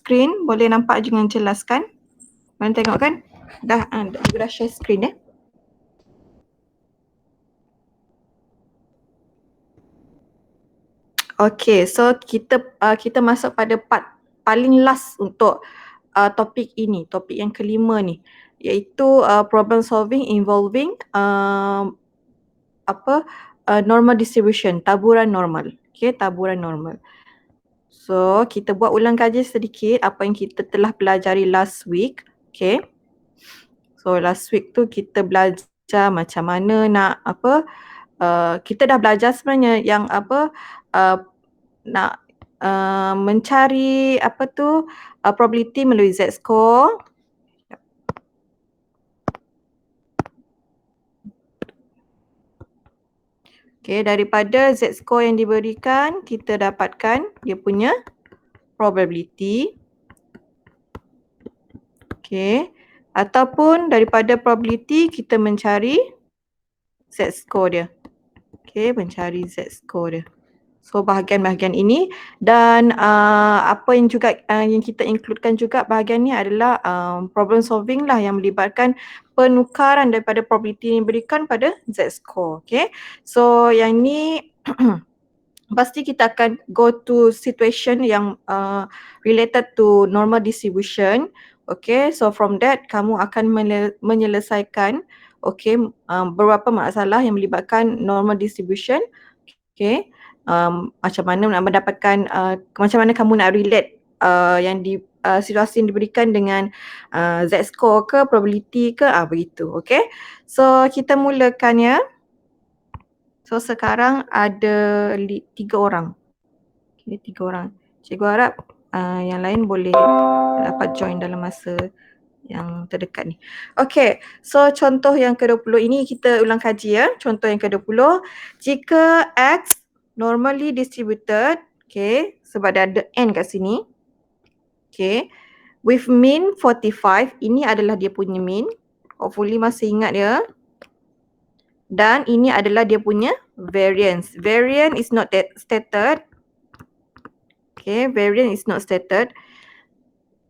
screen, boleh nampak dengan jelas kan? Korang tengok kan? Dah share screen ya. Okay, so kita masuk pada part paling last untuk topik ini, topik yang kelima ni, iaitu problem solving involving normal distribution, taburan normal. Okay, taburan normal. So, kita buat ulang kaji sedikit apa yang kita telah pelajari last week. Okay. So, last week tu kita belajar macam mana nak kita dah belajar sebenarnya yang nak mencari probability melalui Z-score. Okay, daripada Z-score yang diberikan, kita dapatkan dia punya probability. Okay, ataupun daripada probability kita mencari Z-score dia. Okay, mencari Z-score dia. So bahagian-bahagian ini dan apa yang juga yang kita includekan juga bahagian ni adalah problem solving lah yang melibatkan penukaran daripada probability yang diberikan pada Z-score. Okay, so yang ni pasti kita akan go to situation yang related to normal distribution. Okay, so from that kamu akan menyelesaikan beberapa masalah yang melibatkan normal distribution. Okay, macam mana nak mendapatkan macam mana kamu nak relate yang di situasi yang diberikan dengan Z-score ke probability ke begitu. Okay, so kita mulakan ya. So sekarang ada 3 orang. Okay, 3 orang. Cikgu harap yang lain boleh dapat join dalam masa yang terdekat ni. Okay, so contoh yang ke-20 ini kita ulang kaji ya. Contoh yang ke-20, jika X normally distributed, okay, sebab ada N kat sini. Okay, with mean 45, ini adalah dia punya mean. Hopefully masih ingat ya. Dan ini adalah dia punya variance. Variance is not stated. Okay, variance is not stated.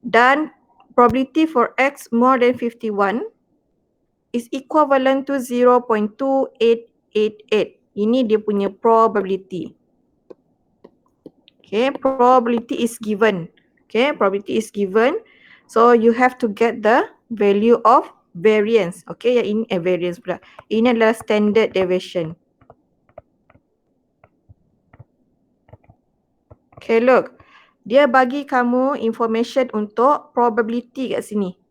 Dan probability for X more than 51 is equivalent to 0.2888. Ini dia punya probability. Okay, probability is given. Okay, probability is given. So you have to get the value of variance. Okay, yang ini variance pula. Ini adalah standard deviation. Okay, look. Dia bagi kamu information untuk probability kat sini.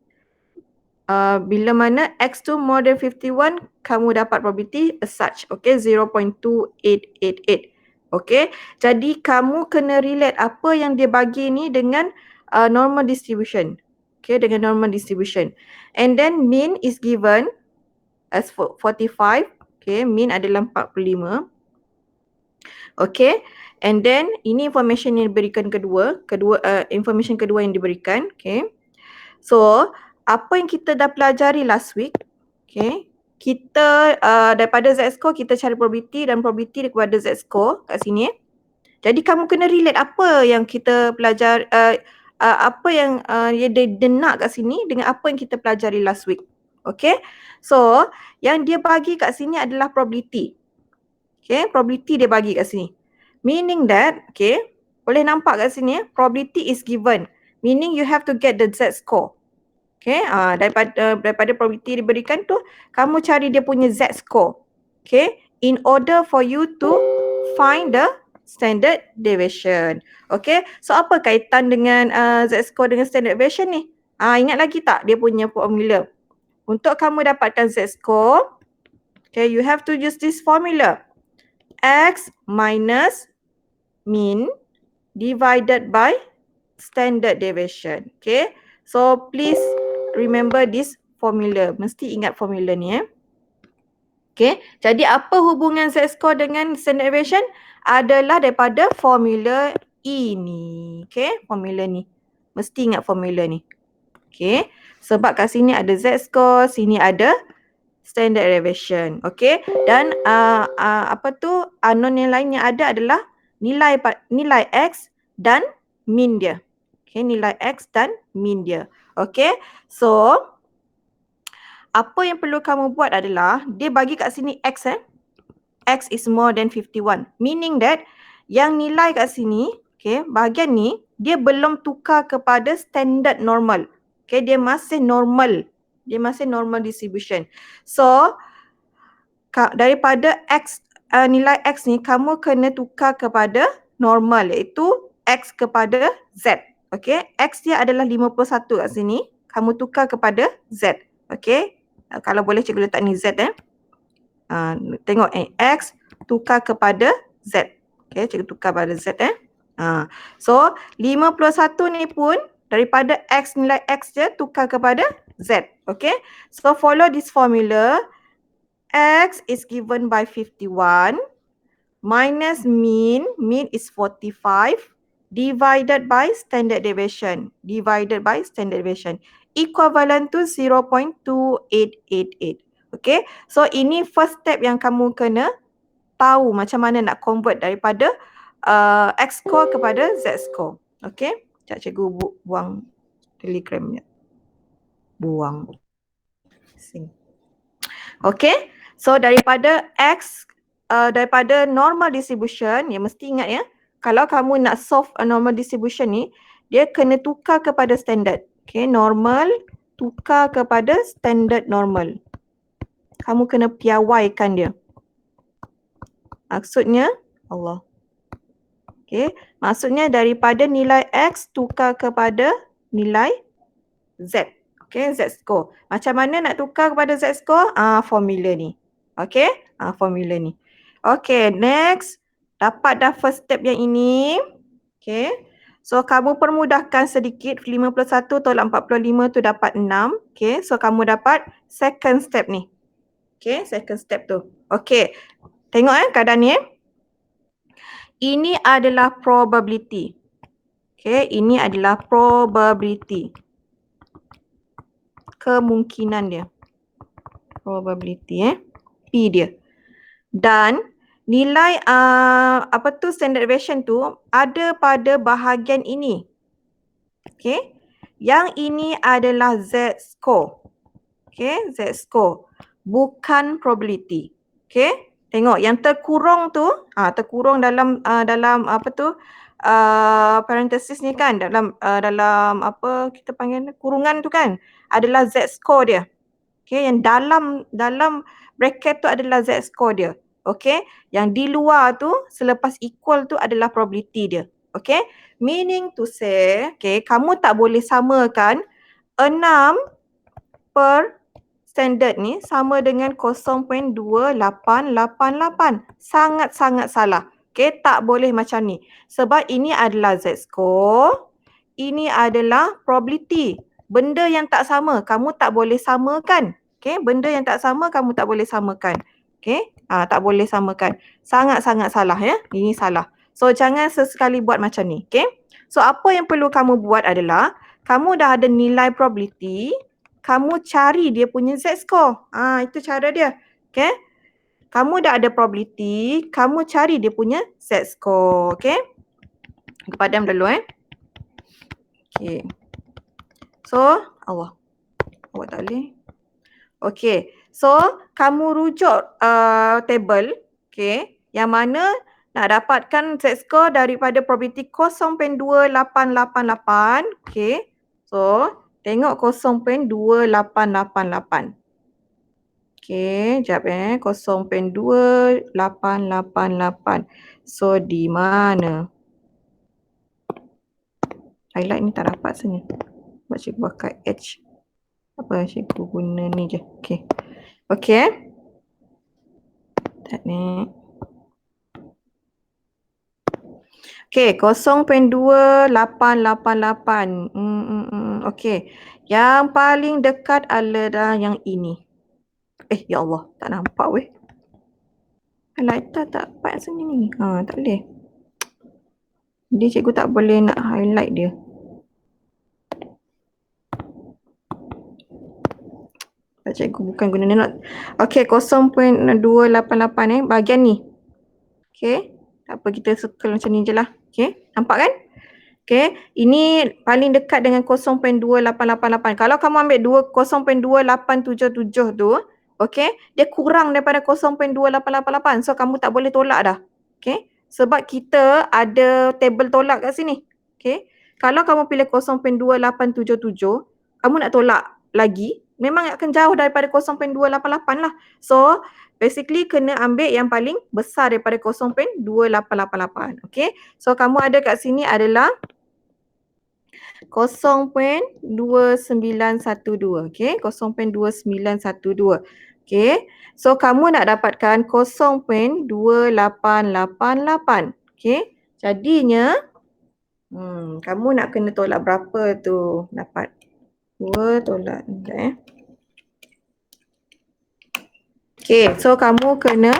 Bila mana X tu more than 51, kamu dapat probability as such. Okay, 0.2888. Okay, jadi kamu kena relate apa yang dia bagi ni dengan normal distribution. Okay, dengan normal distribution. And then mean is given as 45. Okay, mean adalah 45. Okay, and then ini information yang diberikan information kedua yang diberikan. Okay, so apa yang kita dah pelajari last week, okay, kita daripada Z-score kita cari probability dan probability daripada Z-score kat sini. Jadi kamu kena relate apa yang kita pelajari, apa yang dia nak kat sini dengan apa yang kita pelajari last week. Okay, so yang dia bagi kat sini adalah probability. Okay, probability dia bagi kat sini. Meaning that, okay, boleh nampak kat sini probability is given. Meaning you have to get the Z-score. Okay, daripada probability diberikan tu, kamu cari dia punya Z-score. Okay, in order for you to find the standard deviation. Okay, so apa kaitan dengan Z-score dengan standard deviation ni? Ingat lagi tak dia punya formula? Untuk kamu dapatkan Z-score, okay, you have to use this formula. X minus mean divided by standard deviation. Okay, so please remember this formula. Mesti ingat formula ni Okay, jadi apa hubungan Z-score dengan standard deviation? Adalah daripada formula ini. Okay, formula ni. Mesti ingat formula ni. Okay, sebab kat sini ada Z-score, sini ada standard deviation. Okay, dan unknown yang lain yang ada adalah nilai X dan mean dia. Okay, nilai X dan mean dia. Okay, so apa yang perlu kamu buat adalah, dia bagi kat sini X X is more than 51. Meaning that, yang nilai kat sini, okay, bahagian ni, dia belum tukar kepada standard normal. Okay, dia masih normal. Dia masih normal distribution. So, daripada X, nilai X ni, kamu kena tukar kepada normal, iaitu X kepada Z. Okay, X dia adalah 51 kat sini. Kamu tukar kepada Z. Okay, kalau boleh cikgu letak ni Z tengok X tukar kepada Z. Okay, cikgu tukar pada Z So 51 ni pun daripada X, nilai X je tukar kepada Z. Okay, so follow this formula. X is given by 51 minus mean is 45 divided by standard deviation. Equivalent to 0.2888. Okay, so ini first step yang kamu kena tahu macam mana nak convert daripada X score kepada Z score. Okay, sekejap cikgu buang telegramnya. Buang. Sini. Okay, so daripada X, daripada normal distribution, ya mesti ingat ya, kalau kamu nak solve a normal distribution ni, dia kena tukar kepada standard. Okay, normal tukar kepada standard normal. Kamu kena piawaikan dia. Maksudnya, Allah. Okay, maksudnya daripada nilai X tukar kepada nilai Z. Okay, Z score. Macam mana nak tukar kepada Z score? Formula ni. Okay, formula ni. Okay, next. Dapat dah first step yang ini. Okay. So, kamu permudahkan sedikit. 51 tolak 45 tu dapat 6. Okay, so kamu dapat second step ni. Okay, second step tu. Okay, tengok keadaan ni. Ini adalah probability. Okay, ini adalah probability. Kemungkinan dia. Probability P dia. Dan nilai standard deviation tu ada pada bahagian ini. Okay. Yang ini adalah Z score. Okay, Z score. Bukan probability. Okay. Tengok yang terkurung tu, terkurung dalam parenthesis ni kan, dalam apa kita panggil kurungan tu kan, adalah Z score dia. Okay, yang dalam bracket tu adalah Z score dia. Okay, yang di luar tu selepas equal tu adalah probability dia. Okay, meaning to say, okay, kamu tak boleh samakan 6 per standard ni sama dengan 0.2888. Sangat-sangat salah. Okay, tak boleh macam ni. Sebab ini adalah Z score. Ini adalah probability. Benda yang tak sama, kamu tak boleh samakan. Okay, benda yang tak sama, kamu tak boleh samakan. Okay, tak boleh samakan. Sangat-sangat salah ya. Ini salah. So, jangan sesekali buat macam ni. Okay, so apa yang perlu kamu buat adalah, kamu dah ada nilai probability, kamu cari dia punya Z score. Itu cara dia. Okay. Kamu dah ada probability, kamu cari dia punya Z score. Okay. Aku padam dulu Okay. So, Allah. Awak tak boleh. Okay. So, kamu rujuk table. Okay. Yang mana nak dapatkan Z score daripada probability 0.2888. Okay. So, tengok 0.2888. Okay, jap 0.2888. So, di mana? Highlight ni tak dapat sebenarnya. Sebab cikgu pakai H. Apa cikgu guna ni je. Okay. Okay. Tak ni. Okay, 0.2888. Okay. Yang paling dekat adalah yang ini. Ya Allah, tak nampak weh. Highlighter tak dapat sini ni. Tak boleh. Jadi cikgu tak boleh nak highlight dia. Cikgu bukan guna note. Okay, 0.288 bahagian ni. Okay. Tak apa, kita circle macam ni je lah. Okay, nampak kan? Okay, ini paling dekat dengan 0.2888. Kalau kamu ambil 0.2877 tu, okay, dia kurang daripada 0.2888. So, kamu tak boleh tolak dah. Okay, sebab kita ada table tolak kat sini. Okay, kalau kamu pilih 0.2877, kamu nak tolak lagi, memang akan jauh daripada 0.288 lah. So, basically kena ambil yang paling besar daripada 0.2888. Okay, so kamu ada kat sini adalah 0.2912. Okay, 0.2912. Okay, so kamu nak dapatkan 0.2888. Okay, jadinya kamu nak kena tolak berapa tu? Dapat 2 tolak. Okay, so kamu kena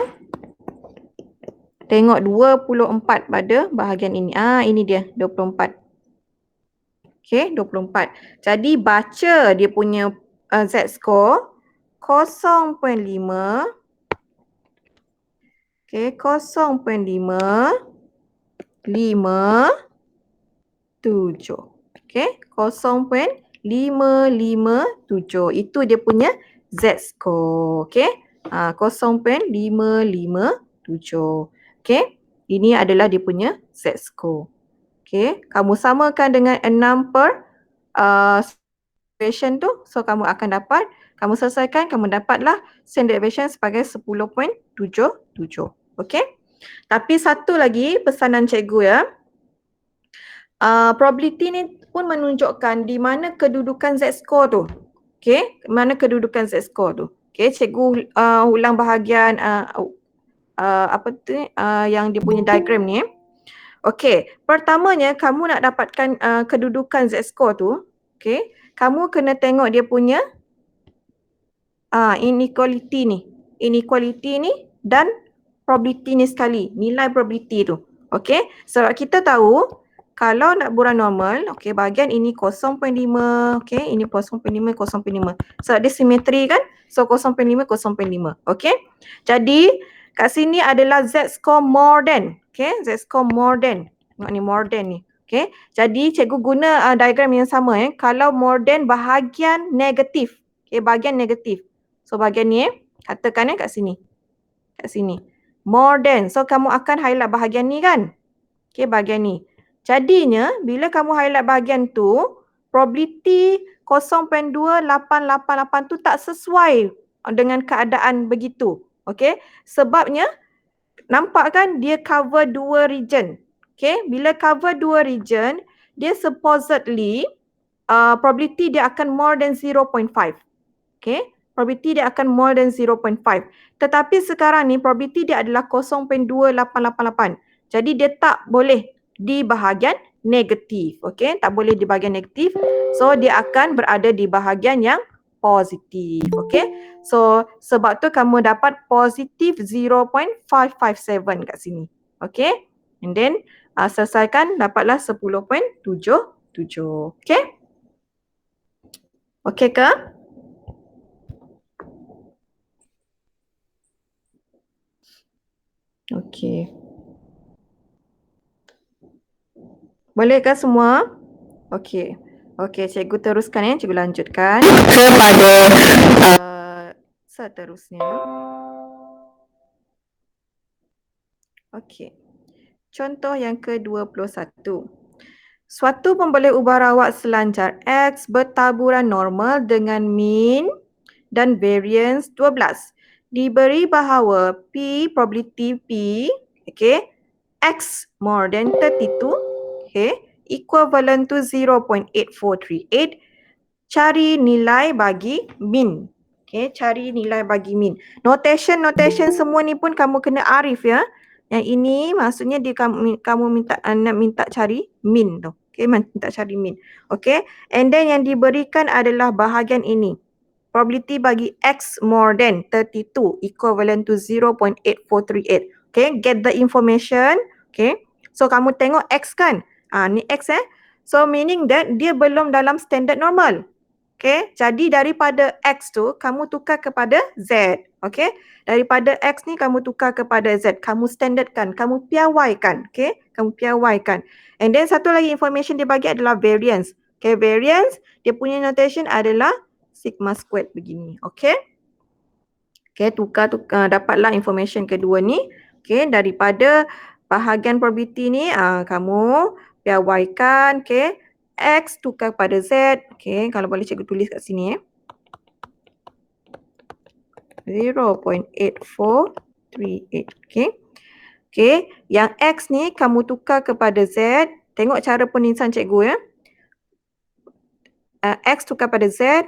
tengok 24 pada bahagian ini. Ini dia 24. Okay, 24. Jadi baca dia punya Z-score 0.5. Okay, 0.557. Okay, 0.557. Itu dia punya Z-score. Okay, 0.557. Okay, ini adalah dia punya Z-score. Okay, kamu samakan dengan 6 per deviation tu. So, kamu akan dapat, kamu selesaikan, kamu dapatlah standard deviation sebagai 10.77. Okay. Tapi satu lagi pesanan cikgu ya. Probability ni pun menunjukkan di mana kedudukan Z-score tu. Okay, mana kedudukan Z-score tu. Okay, cikgu ulang bahagian apa tu yang dia punya diagram ni. Okay, pertamanya kamu nak dapatkan kedudukan Z-score tu. Okay, kamu kena tengok dia punya inequality ni. Inequality ni dan probability ni sekali. Nilai probability tu. Okay, sebab kita tahu kalau nak buran normal, okay, bahagian ini 0.5, okay, ini 0.5, 0.5. Sebab dia simetri kan? So 0.5, 0.5. Okay, jadi kat sini adalah Z-score more than. Okay, Z-score more than. Tengok ni more than ni. Okay, jadi cikgu guna diagram yang sama. Kalau more than bahagian negatif. Okay, bahagian negatif. So bahagian ni katakan kat sini. Kat sini. More than. So kamu akan highlight bahagian ni kan? Okay, bahagian ni. Jadinya bila kamu highlight bahagian tu, probability 0.2888 tu tak sesuai dengan keadaan begitu. Okay, sebabnya nampak kan dia cover 2 region. Okay, bila cover 2 region, dia supposedly probability dia akan more than 0.5. Okay, probability dia akan more than 0.5. Tetapi sekarang ni probability dia adalah 0.2888. Jadi dia tak boleh di bahagian negatif. Okay, tak boleh di bahagian negatif. So dia akan berada di bahagian yang positif. Okay, so sebab tu kamu dapat positif 0.557 kat sini. Okay, and then selesaikan dapatlah 10.77. Okay, okay ke? Okay. Bolehkah semua? Okey. Okey, cikgu teruskan ya. Cikgu lanjutkan kepada seterusnya. Okey. Contoh yang ke-21. Suatu pemboleh ubah rawat selancar X bertaburan normal dengan mean dan variance 12. Diberi bahawa P, probability P, okay, X more than 32, okay, equivalent to 0.8438. Cari nilai bagi min. Okay, cari nilai bagi min. Notation semua ni pun kamu kena arif ya. Yang ini maksudnya dia kamu minta nak minta cari min tu. Okay, minta cari min. Okay, and then yang diberikan adalah bahagian ini. Probability bagi X more than 32 equivalent to 0.8438. Okay, get the information. Okay, so kamu tengok X kan? Ni X So meaning that dia belum dalam standard normal. Okay, jadi daripada X tu kamu tukar kepada Z. Okay, daripada X ni kamu tukar kepada Z. Kamu standardkan, kamu piawaikan. Okay, kamu piawaikan. And then satu lagi information dia bagi adalah variance. Okay, variance dia punya notation adalah sigma squared begini. Okay. Okay, tukar dapatlah information kedua ni. Okay, daripada bahagian probability ni kamu piawaikan. Okay, X tukar pada Z. Okay, kalau boleh cikgu tulis kat sini 0.8438. Okay. Okay, yang X ni kamu tukar kepada Z. Tengok cara penulisan cikgu ya. X tukar pada Z.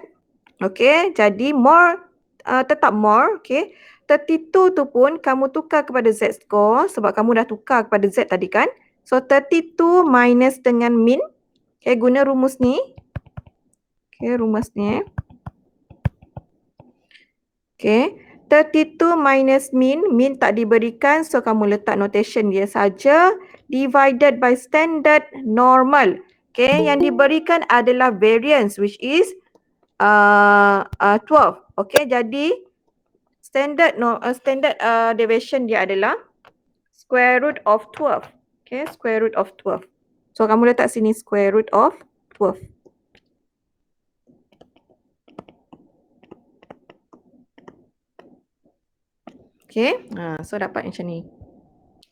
Okay, jadi more, tetap more. Okay, 32 tu pun kamu tukar kepada Z score sebab kamu dah tukar kepada Z tadi kan. So 32 minus dengan min. Okay, guna rumus ni. Okay, rumus ni. Okay, 32 minus min. Min tak diberikan so kamu letak notation dia saja. Divided by standard normal. Okay, yang diberikan adalah variance which is 12. Okay, jadi standard deviation dia adalah square root of 12. Okay, square root of 12. So kamu letak sini square root of 12. Okay, so dapat macam ni.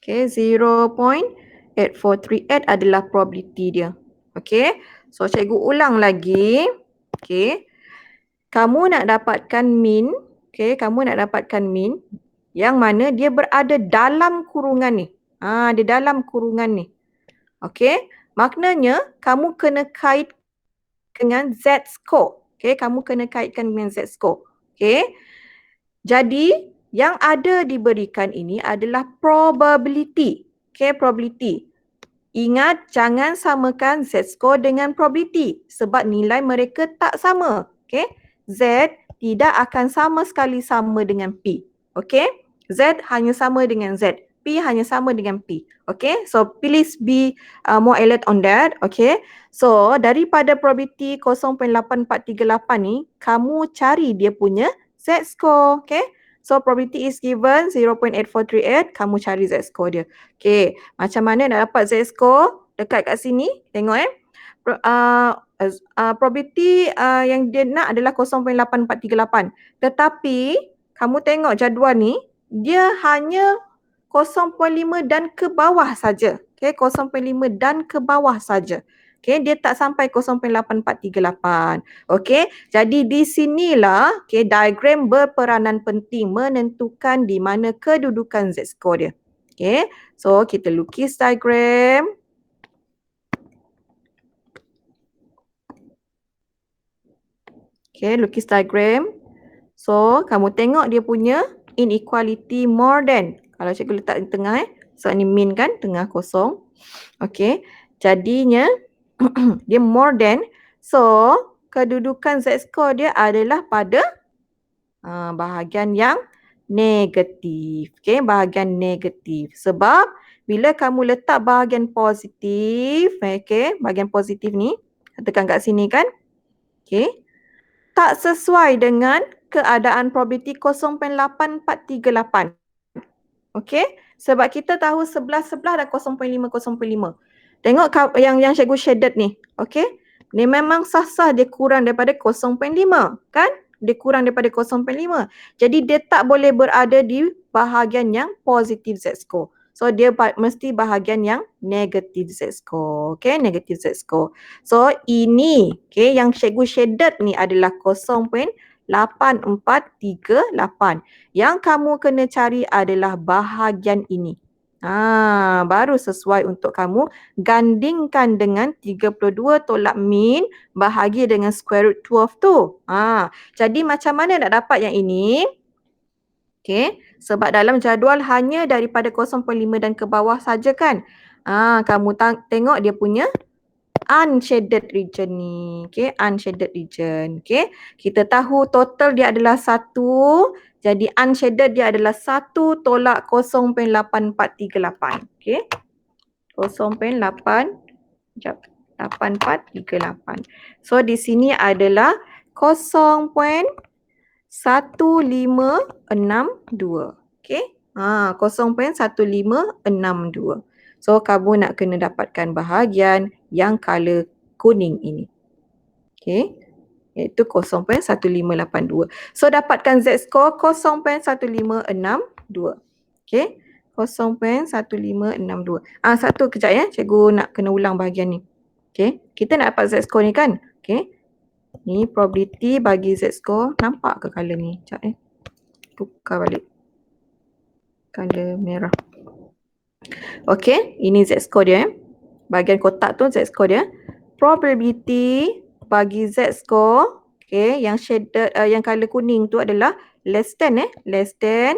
Okay, 0.8438 adalah probability dia. Okay, so cikgu ulang lagi. Okay, kamu nak dapatkan min. Okay, kamu nak dapatkan min yang mana dia berada dalam kurungan ni. Dia dalam kurungan ni. Okay, maknanya kamu kena kait dengan Z score. Okay, kamu kena kaitkan dengan Z score. Okay, jadi yang ada diberikan ini adalah probability. Okay, probability. Ingat, jangan samakan Z score dengan probability sebab nilai mereka tak sama. Okay, Z tidak akan sama sekali sama dengan P. Okay, Z hanya sama dengan Z. P hanya sama dengan P. Okay, so please be more alert on that. Okay, so daripada probability 0.8438 ni, kamu cari dia punya Z score. Okay, so probability is given 0.8438, kamu cari Z score dia. Okay, macam mana nak dapat Z score? Dekat kat sini, tengok probability yang dia nak adalah 0.8438. Tetapi, kamu tengok jadual ni, dia hanya 0.5 dan ke bawah saja. Okay, 0.5 dan ke bawah saja. Okay, dia tak sampai 0.8438. Okay, jadi di sinilah diagram berperanan penting menentukan di mana kedudukan Z score dia. Okay, so kita lukis diagram. Okay, lukis diagram. So, kamu tengok dia punya inequality more than. Kalau cikgu letak di tengah so ni min kan, tengah kosong. Okay, jadinya dia more than. So, kedudukan Z score dia adalah pada bahagian yang negatif. Okay, bahagian negatif. Sebab bila kamu letak bahagian positif, okay, bahagian positif ni, tekan kat sini kan. Okay, tak sesuai dengan keadaan probability 0.8438. Okay, sebab kita tahu sebelah-sebelah dah 0.5, 0.5. Tengok yang cikgu shaded ni. Okay, ni memang sah-sah dia kurang daripada 0.5 kan? Dia kurang daripada 0.5. Jadi dia tak boleh berada di bahagian yang positif Z score. So dia mesti bahagian yang negatif Z score. Okay, negatif Z score. So ini yang cikgu shaded ni adalah 0.8438. Yang kamu kena cari adalah bahagian ini. Baru sesuai untuk kamu gandingkan dengan 32 tolak min bahagi dengan square root 12 tu. Jadi macam mana nak dapat yang ini? Okay, sebab dalam jadual hanya daripada 0.5 dan ke bawah saja kan. Kamu tengok dia punya unshaded region ni. Okay, unshaded region. Okay, kita tahu total dia adalah 1. Jadi unshaded dia adalah 1 tolak 0.8438. Okay, 0.8438. So di sini adalah 0.1562. Okay. 0.1562. So kamu nak kena dapatkan bahagian yang color kuning ini. Okay. Iaitu 0.1582. So dapatkan Z-score 0.1562. Okay. 0.1562. Satu kejap ya. Cikgu nak kena ulang bahagian ni. Okay. Kita nak dapat Z-score ni kan. Okay. Ni probability bagi Z-score. Nampak ke color ni? Sekejap tukar balik. Color merah. Okay. Ini Z-score dia. Bahagian kotak tu Z-score dia. Probability bagi Z-score, okay, yang shaded, yang color kuning tu adalah less than less than,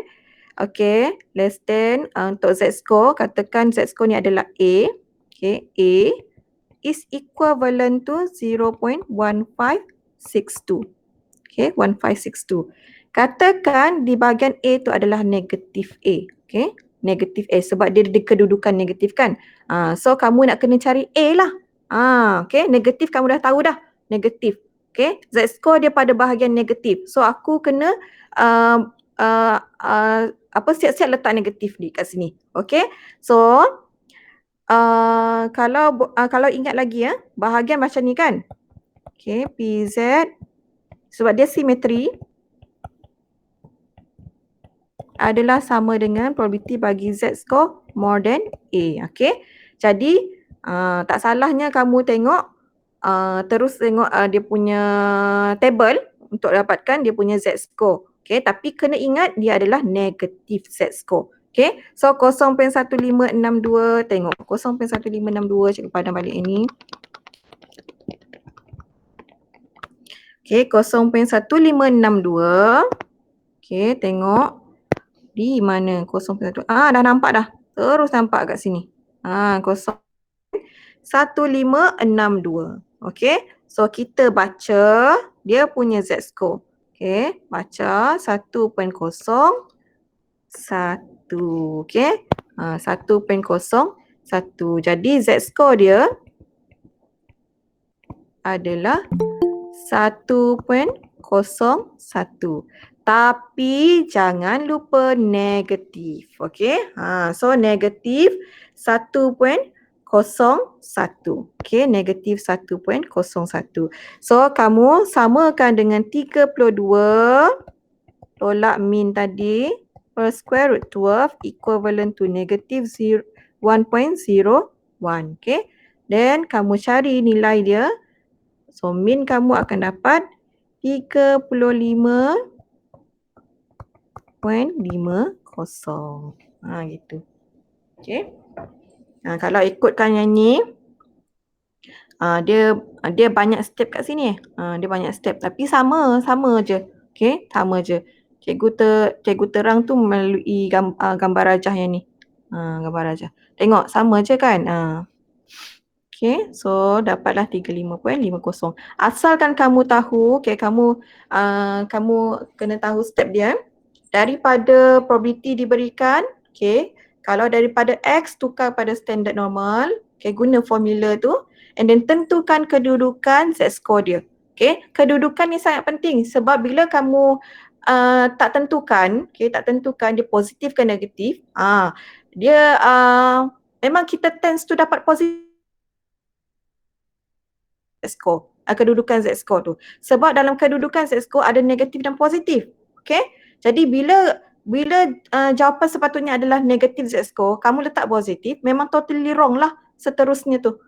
okay, less than, untuk Z-score, katakan Z-score ni adalah A, okay, A is equivalent to 0.1562, okay, 1562. Katakan di bahagian A tu adalah negatif A, okay, negatif A sebab dia di kedudukan negatif kan. So kamu nak kena cari A lah. Okay, negatif kamu dah tahu dah, negatif. Okay, Z-score dia pada bahagian negatif. So aku kena siap-siap letak negatif ni kat sini. Okay, so kalau ingat lagi bahagian macam ni kan. Okay, PZ sebab dia simetri adalah sama dengan probability bagi Z-score more than A. Okay, jadi tak salahnya kamu tengok terus tengok dia punya table untuk dapatkan dia punya Z-score. Okay, tapi kena ingat dia adalah negatif Z-score. Okay, so 0.1562, tengok 0.1562, cikgu padam balik ini. Okay, 0.1562. Okay, tengok di mana 0.1. Dah nampak dah. Terus nampak kat sini. 0.1562. Okay, so kita baca dia punya Z-score. Okay, baca 1.01. Okay, 1.01. Jadi Z-score dia adalah 1.01. Tapi jangan lupa negatif. Okay, so negatif 1.01. Okay, negatif 1.01. So kamu samakan dengan 32 tolak min tadi per square root 12 equivalent to negative 1.01. Okay, then kamu cari nilai dia. So min kamu akan dapat 35.50. Gitu. Okay. Kalau ikutkan yang ni, dia banyak step kat sini. Dia banyak step tapi sama je. Okay, sama je. Cikgu terang tu melalui gambar rajah yang ni. Gambar rajah. Tengok sama je kan? Okay, so dapatlah 35.50. Asalkan kamu tahu, okay, kamu kena tahu step dia. Daripada probability diberikan, okay, kalau daripada X tukar pada standard normal, okay, guna formula tu, and then tentukan kedudukan Z-score dia. Okay, kedudukan ni sangat penting sebab bila kamu tak tentukan dia positif ke negatif, dia memang kita tends to dapat positif Z-score, kedudukan Z-score tu. Sebab dalam kedudukan Z-score ada negatif dan positif. Okay, jadi bila jawapan sepatutnya adalah negatif Z-score, kamu letak positif, memang totally wrong lah seterusnya tu.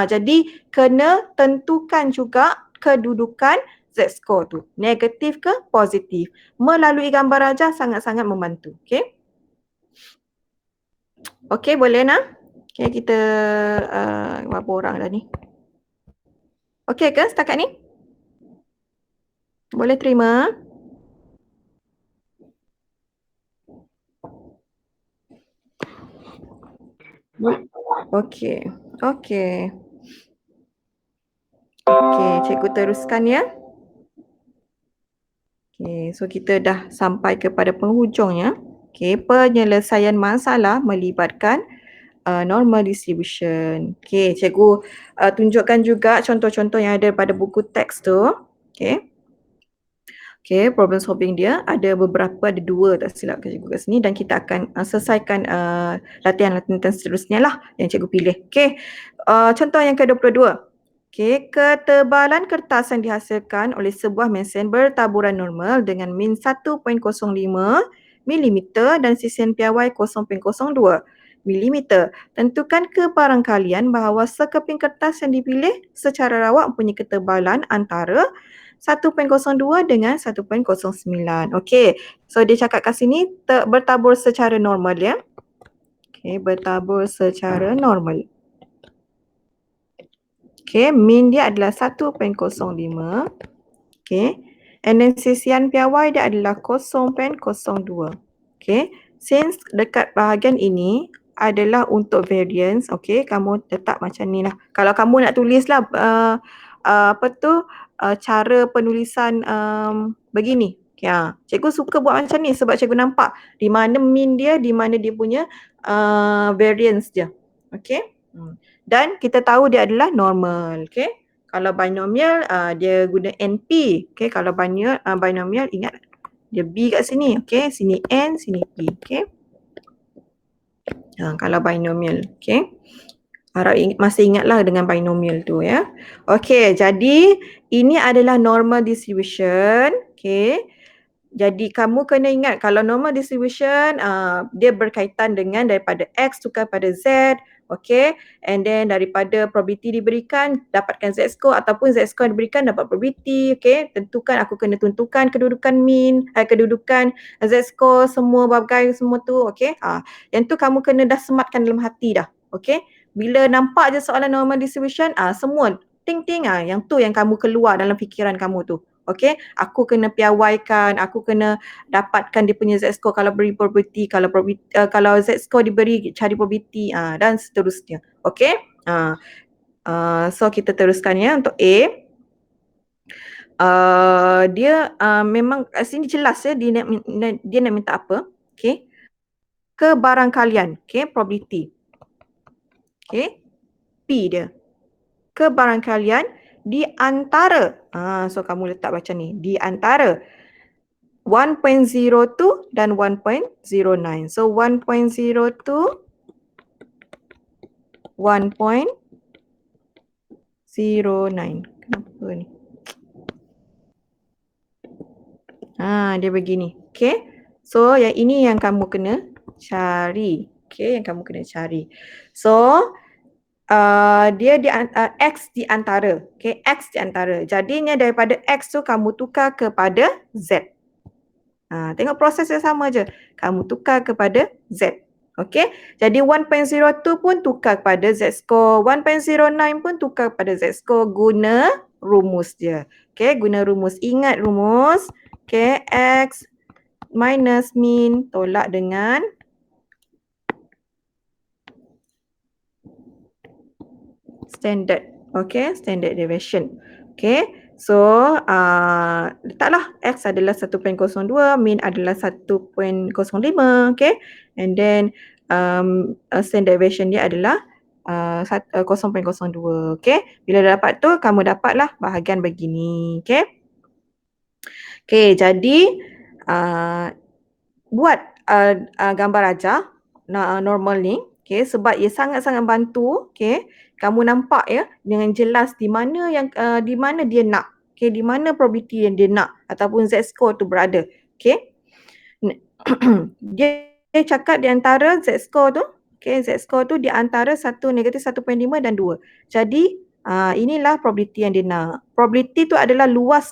Jadi kena tentukan juga kedudukan Z-score tu, negatif ke positif. Melalui gambar rajah sangat-sangat membantu. Okay, okay, boleh nak? Okay, kita berapa orang dah ni? Okay ke setakat ni? Boleh terima? Okay. Okay. Okay, cikgu teruskan ya. Okay, so kita dah sampai kepada penghujungnya. Okay, penyelesaian masalah melibatkan normal distribution. Okay, cikgu tunjukkan juga contoh-contoh yang ada pada buku teks tu. Okay. Okay, problem solving dia ada beberapa, ada 2 tak silap cikgu kat sini, dan kita akan selesaikan latihan-latihan seterusnya lah yang cikgu pilih. Okay, contoh yang ke-22. Okay, ketebalan kertas yang dihasilkan oleh sebuah mesin bertaburan normal dengan min 1.05 mm dan sisian piawai 0.02 mm. Tentukan kebarangkalian bahawa sekeping kertas yang dipilih secara rawak mempunyai ketebalan antara 1.02 dengan 1.09. Okey, so dia cakap kat sini bertabur secara normal ya. Okey, bertabur secara normal. Okey, min dia adalah 1.05. Okey, and then sisian piawai dia adalah 0.02. Okey, since dekat bahagian ini adalah untuk variance, okey, kamu letak macam ni lah. Kalau kamu nak tulis lah cara penulisan begini. Ya, cikgu suka buat macam ni sebab cikgu nampak di mana min dia, di mana dia punya variance dia. Okey. Dan kita tahu dia adalah normal. Okey. Kalau binomial dia guna NP. Okey, kalau binomial ingat dia B kat sini. Okey, sini N, sini P. Okey. Kalau binomial. Okey. Harap masih ingatlah dengan binomial tu ya. Okey, jadi ini adalah normal distribution. Okey. Jadi kamu kena ingat kalau normal distribution dia berkaitan dengan daripada X tukar pada Z. Okay, and then daripada probability diberikan dapatkan Z score ataupun Z score diberikan dapat probability. Okay, tentukan, aku kena tentukan kedudukan min, kedudukan Z score, semua bagai semua tu. Okay, yang tu kamu kena dah sematkan dalam hati dah. Okay, bila nampak je soalan normal distribution, semua ting-ting yang tu yang kamu keluar dalam fikiran kamu tu. Okay, aku kena piawaikan, aku kena dapatkan dia punya Z score kalau beri probability, kalau Z score diberi cari probability dan seterusnya. Okay, so kita teruskan ya untuk A. Dia memang kat sini jelas ya dia nak minta apa. Okay, kebarangkalian, okay, probability. Okay, P dia. Kebarangkalian di antara, so kamu letak macam ni, di antara 1.02 dan 1.09. So 1.02, 1.09. Kenapa ni? Dia begini. Okay. So yang ini yang kamu kena cari. Okay, yang kamu kena cari. So dia di X di antara. Okay, X di antara. Jadinya daripada X tu kamu tukar kepada Z. Tengok proses yang sama je. Kamu tukar kepada Z. Okey. Jadi 1.02 pun tukar kepada Z score. 1.09 pun tukar kepada Z score guna rumus dia. Okey, guna rumus. Ingat rumus. Okey, X minus min tolak dengan standard. Okey, standard deviation. Okey. So, letaklah X adalah 1.02, min adalah 1.05, okay. And then, standard deviation dia adalah 0.02, okay. Bila dah dapat tu, kamu dapatlah bahagian begini, okay. Okay, jadi, buat gambar rajah normal ni, okay, sebab ia sangat-sangat bantu, okay. Kamu nampak ya dengan jelas di mana dia nak, okay, di mana probability yang dia nak ataupun Z score tu berada, okay. Dia cakap di antara Z score tu, okay, Z score tu di antara negatif 1.5 dan 2. Jadi inilah probability yang dia nak. Probability tu adalah luas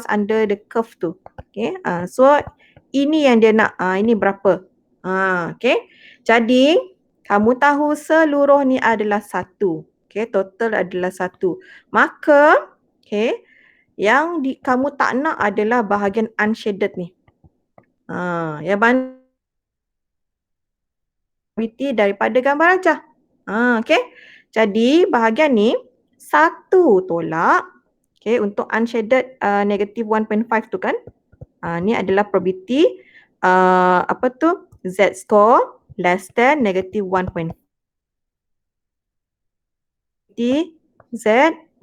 under the curve tu, okay. So ini yang dia nak, ini berapa, okay. Jadi kamu tahu seluruh ni adalah 1. Okay, total adalah 1. Maka, okay, yang kamu tak nak adalah bahagian unshaded ni. Yang mana daripada gambar rajah. Okay. Jadi bahagian ni 1 tolak, okay, untuk unshaded negative 1.5 tu kan. Ni adalah probability Z score less than negative 1.5. Z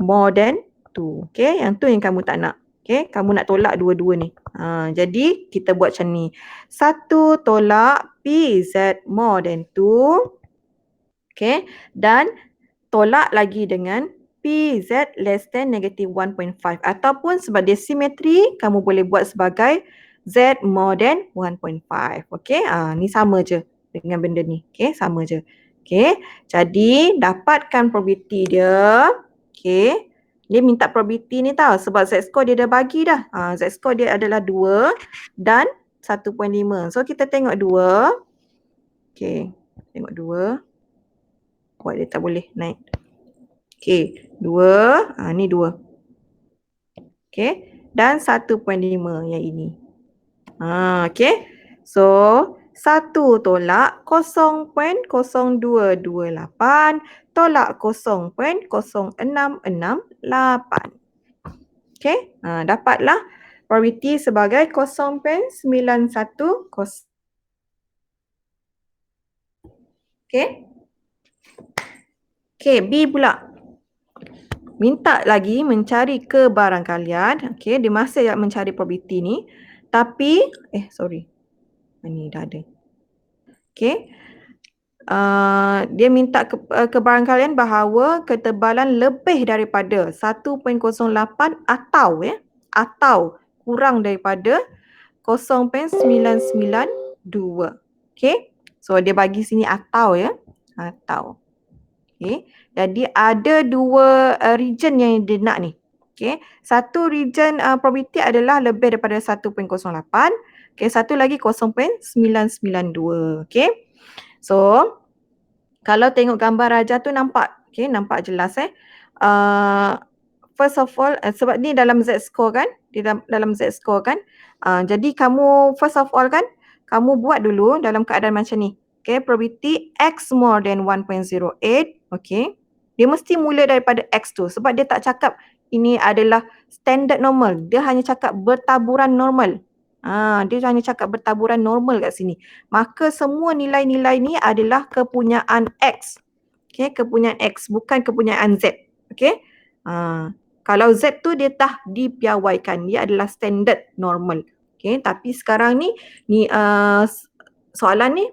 more than 2. Okay, yang tu yang kamu tak nak. Okay, kamu nak tolak dua-dua ni. Jadi kita buat macam ni. 1 tolak PZ more than 2. Okay, dan tolak lagi dengan PZ less than negative 1.5. Ataupun sebab dia simetri, kamu boleh buat sebagai Z more than 1.5. Okay, ni sama je dengan benda ni. Okay, sama je. Okay, jadi dapatkan probability dia. Okay, dia minta probability ni tau sebab Z-score dia dah bagi dah. Z-score dia adalah 2 dan 1.5. So kita tengok 2. Okay, tengok 2. Buat dia tak boleh naik. Okay, 2. Ni 2. Okay, dan 1.5 yang ini. Okay. So, 1 tolak 0.0228 tolak 0.0668. Okay, dapatlah probability sebagai 0.910. Okay. Okay, B pula. Minta lagi mencari kebarangkalian. Okay, dia masih mencari probability ni. Tapi, ni dah ada. Okay. Dia minta kebarangkalian bahawa ketebalan lebih daripada 1.08 atau kurang daripada 0.992. Okay. So, dia bagi sini atau ya. Atau. Okay. Jadi ada dua region yang dia nak ni. Okay. Satu region probability adalah lebih daripada 1.08. Okay. Satu lagi 0.992. Okay. So, kalau tengok gambar Raja tu nampak. Okay. Nampak jelas first of all, sebab ni dalam Z-score kan. Di dalam Z-score kan. Jadi kamu first of all kan, kamu buat dulu dalam keadaan macam ni. Okay. Probability X more than 1.08. Okay. Dia mesti mula daripada X tu sebab dia tak cakap ini adalah standard normal. Dia hanya cakap bertaburan normal. Dia hanya cakap bertaburan normal kat sini. Maka semua nilai-nilai ni adalah kepunyaan X. Okay, kepunyaan X bukan kepunyaan Z. Okay. Kalau Z tu dia dah dipiawaikan. Dia adalah standard normal. Okay, tapi sekarang ni soalan ni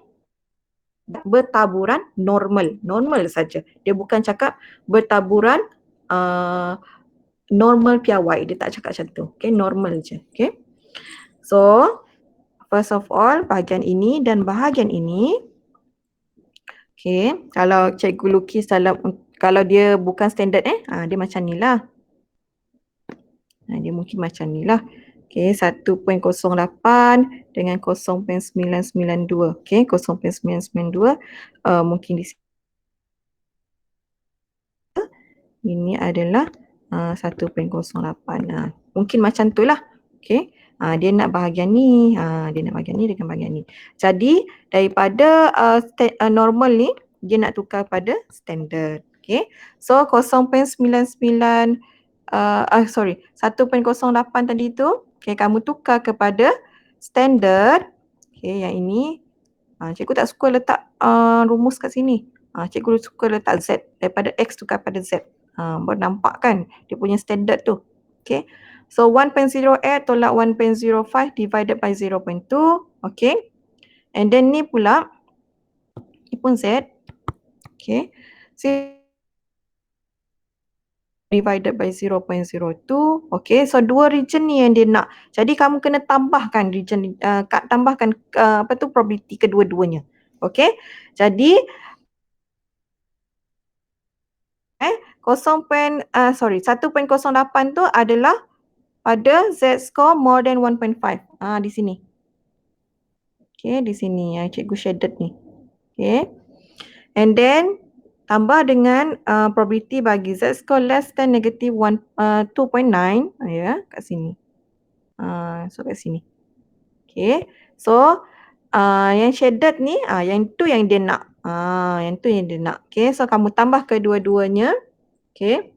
bertaburan normal. Normal saja. Dia bukan cakap bertaburan normal piawai. Dia tak cakap macam tu. Okay, normal je. Okay. So, first of all, bahagian ini dan bahagian ini. Okay, kalau cikgu lukis dalam, kalau dia bukan standard dia macam ni lah. Dia mungkin macam ni lah. Okay, 1.08 dengan 0.992. Okay, 0.992 mungkin di sini. Ini adalah 1.08. Mungkin macam tu lah. Okay. Dia nak bahagian ni. Dia nak bahagian ni dengan bahagian ni. Jadi daripada normal ni, dia nak tukar pada standard. Okay. So 0.99 1.08 tadi tu. Okay, kamu tukar kepada standard. Okay, yang ini. Cikgu tak suka letak rumus kat sini. Cikgu suka letak Z. Daripada X tukar pada Z. Baru nampak kan dia punya standard tu. Okay. So 1.08 tolak 1.05 divided by 0.2. Okay. And then ni pula. Ni pun Z. Okay. Divided by 0.02. Okay. So dua region ni yang dia nak. Jadi kamu kena tambahkan region, tambahkan probability kedua-duanya. Okay. Jadi 1.08 tu adalah pada Z-score more than 1.5. Di sini. Okay, di sini cikgu shaded ni. Okay. And then tambah dengan probability bagi Z-score less than negative 2.9 kat sini. So kat sini. Okay. So yang shaded ni yang tu yang dia nak. Yang tu yang dia nak. Okay. So kamu tambah kedua-duanya. Okay.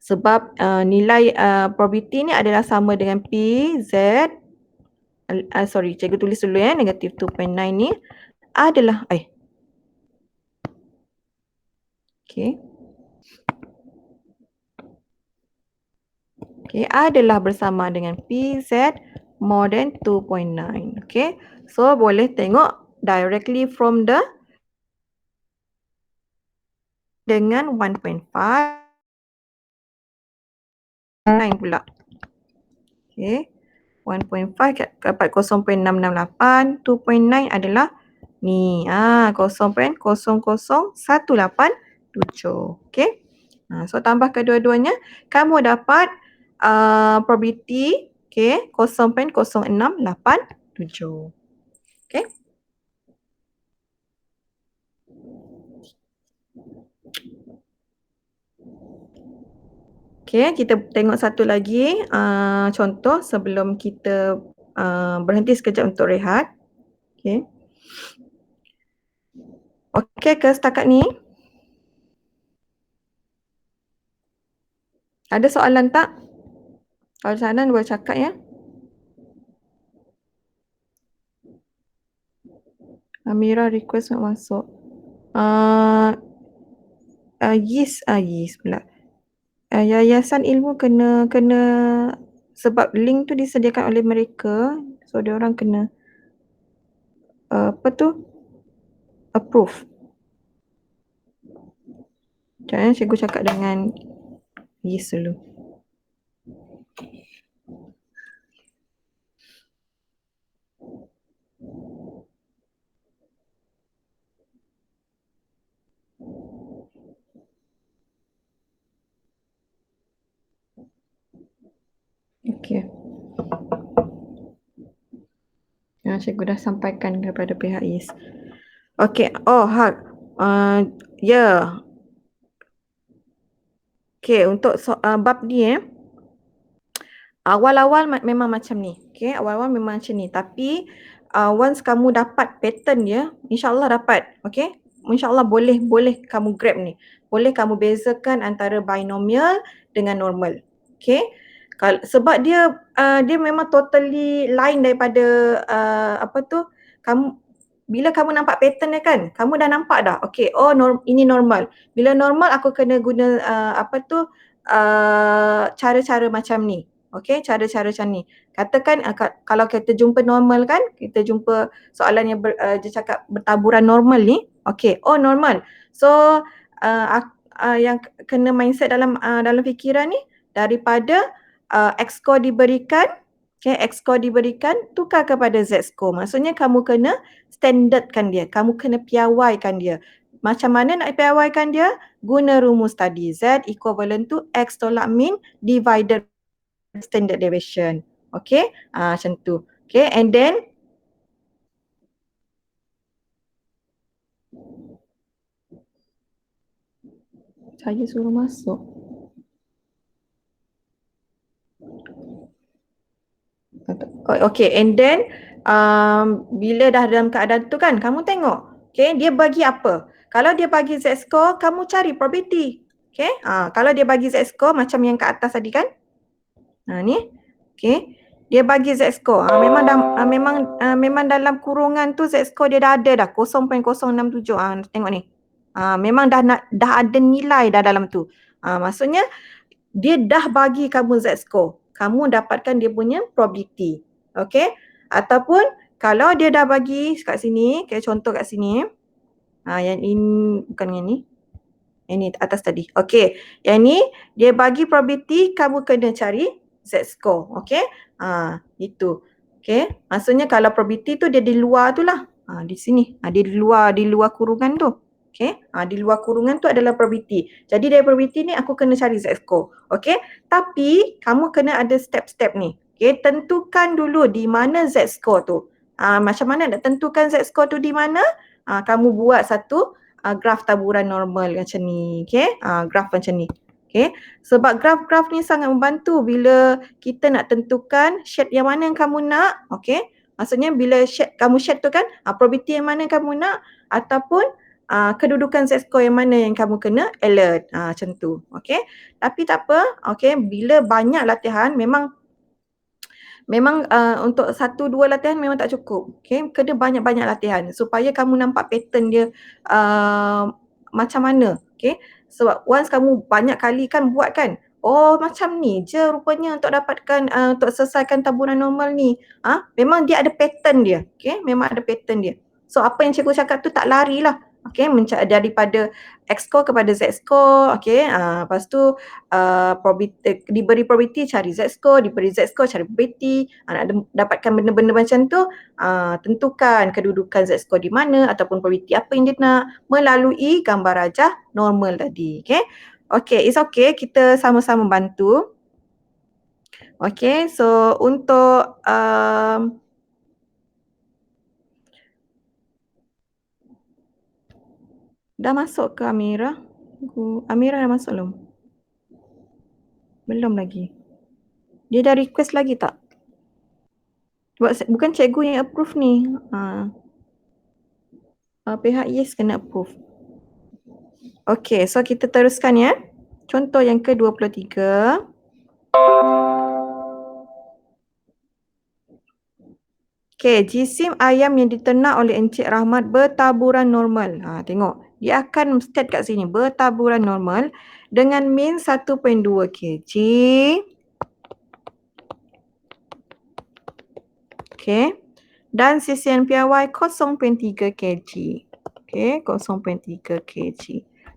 Sebab nilai probability ni adalah sama dengan P, Z. Cikgu tulis dulu negative 2.9 ni adalah okay. Okay, adalah bersama dengan PZ more than 2.9. Okay, so boleh tengok directly from the dengan 1.5 9 pula. Okay, 1.5 dapat 0.668, 2.9 adalah ni, 0.00187. Okay, so tambah kedua-duanya, kamu dapat probability, okay, 0.0687. Okay. Okay, kita tengok satu lagi contoh sebelum kita berhenti sekejap untuk rehat. Okay. Okay ke setakat ni? Ada soalan tak? Kalau soalan boleh cakap ya. Amira request nak masuk. Yes pula. Yayasan ilmu kena sebab link tu disediakan oleh mereka, so dia orang kena apa tu? Approve. Jangan cikgu cakap dengan Yes dulu. Okey. Cikgu dah sampaikan kepada pihak Yes. Okey, Hak. Ya. Okey, untuk bab ni awal-awal memang macam ni. Okay, awal-awal memang macam ni. Tapi once kamu dapat pattern dia, insyaAllah dapat. Okay, insyaAllah boleh kamu grab ni. Boleh kamu bezakan antara binomial dengan normal. Okay, sebab dia memang totally lain daripada kamu bila kamu nampak pattern dia kan, kamu dah nampak dah. Okay, ini normal. Bila normal aku kena guna cara-cara macam ni. Okay, cara-cara macam ni. Katakan kalau kita jumpa normal kan, kita jumpa soalan yang dia cakap bertaburan normal ni. Okay, normal. So, yang kena mindset dalam fikiran ni, daripada X score diberikan, okay, X score diberikan, tukar kepada Z score. Maksudnya kamu kena standardkan dia, kamu kena piawaikan dia. Macam mana nak piawaikan dia? Guna rumus tadi. Z equivalent to X tolak min divided standard deviation. Okay, macam tu. Okay, and then saya suruh masuk. Okay, and then bila dah dalam keadaan tu kan, kamu tengok, okay, dia bagi apa? Kalau dia bagi Z score, kamu cari probability. Okay, kalau dia bagi Z score macam yang kat atas tadi kan, ni, okay, dia bagi Z score. Memang dalam kurungan tu Z score dia dah ada dah 0.067. Tengok ni. Memang dah ada nilai dah dalam tu. Maksudnya dia dah bagi kamu Z score. Kamu dapatkan dia punya probability. Okay? Ataupun kalau dia dah bagi kat sini, okay, contoh kat sini. Yang ini bukan yang ni. Yang ni atas tadi. Okay. Yang ni dia bagi probability, kamu kena cari Z score. Okay? Itu. Okay? Maksudnya kalau probability tu dia di luar tu lah. Di sini. Dia di luar kurungan tu. Okay? Di luar kurungan tu adalah probability. Jadi dari probability ni aku kena cari Z score. Okay? Tapi kamu kena ada step-step ni. Okay? Tentukan dulu di mana Z score tu. Macam mana nak tentukan Z score tu di mana? Kamu buat satu graf taburan normal macam ni. Okay? Graf macam ni. Okay? Sebab graf-graf ni sangat membantu bila kita nak tentukan shade yang mana yang kamu nak. Okay? Maksudnya bila kamu shade tu kan, probability yang mana yang kamu nak, ataupun kedudukan Z score yang mana yang kamu kena alert. Macam tu. Okay? Tapi tak apa. Okay? Bila banyak latihan, memang untuk 1-2 latihan memang tak cukup. Okay? Kena banyak-banyak latihan supaya kamu nampak pattern dia macam mana. Okay? Sebab once kamu banyak kali kan buat kan, oh macam ni je rupanya untuk dapatkan untuk selesaikan taburan normal ni. Memang dia ada pattern dia. Okay, memang ada pattern dia. So apa yang cikgu cakap tu tak larilah. Okay, daripada X score kepada Z score. Okay, lepas tu diberi probability cari Z score, diberi Z score cari probability. Nak dapatkan benda-benda macam tu, tentukan kedudukan Z score di mana ataupun probability apa yang dia nak melalui gambar rajah normal tadi. Okay. Okay, it's okay. Kita sama-sama bantu. Okay, so untuk dah masuk ke Amira? Amira dah masuk belum? Belum lagi. Dia dah request lagi tak? Bukan cikgu yang approve ni. Pihak Yes kena approve. Okay, so kita teruskan ya. Contoh yang ke-23. Okay, jisim ayam yang diternak oleh Encik Rahmat bertaburan normal. Tengok, dia akan state kat sini, bertaburan normal dengan mean 1.2 kg. Okay, dan CCNPY 0.3 kg. Okay, 0.3 kg.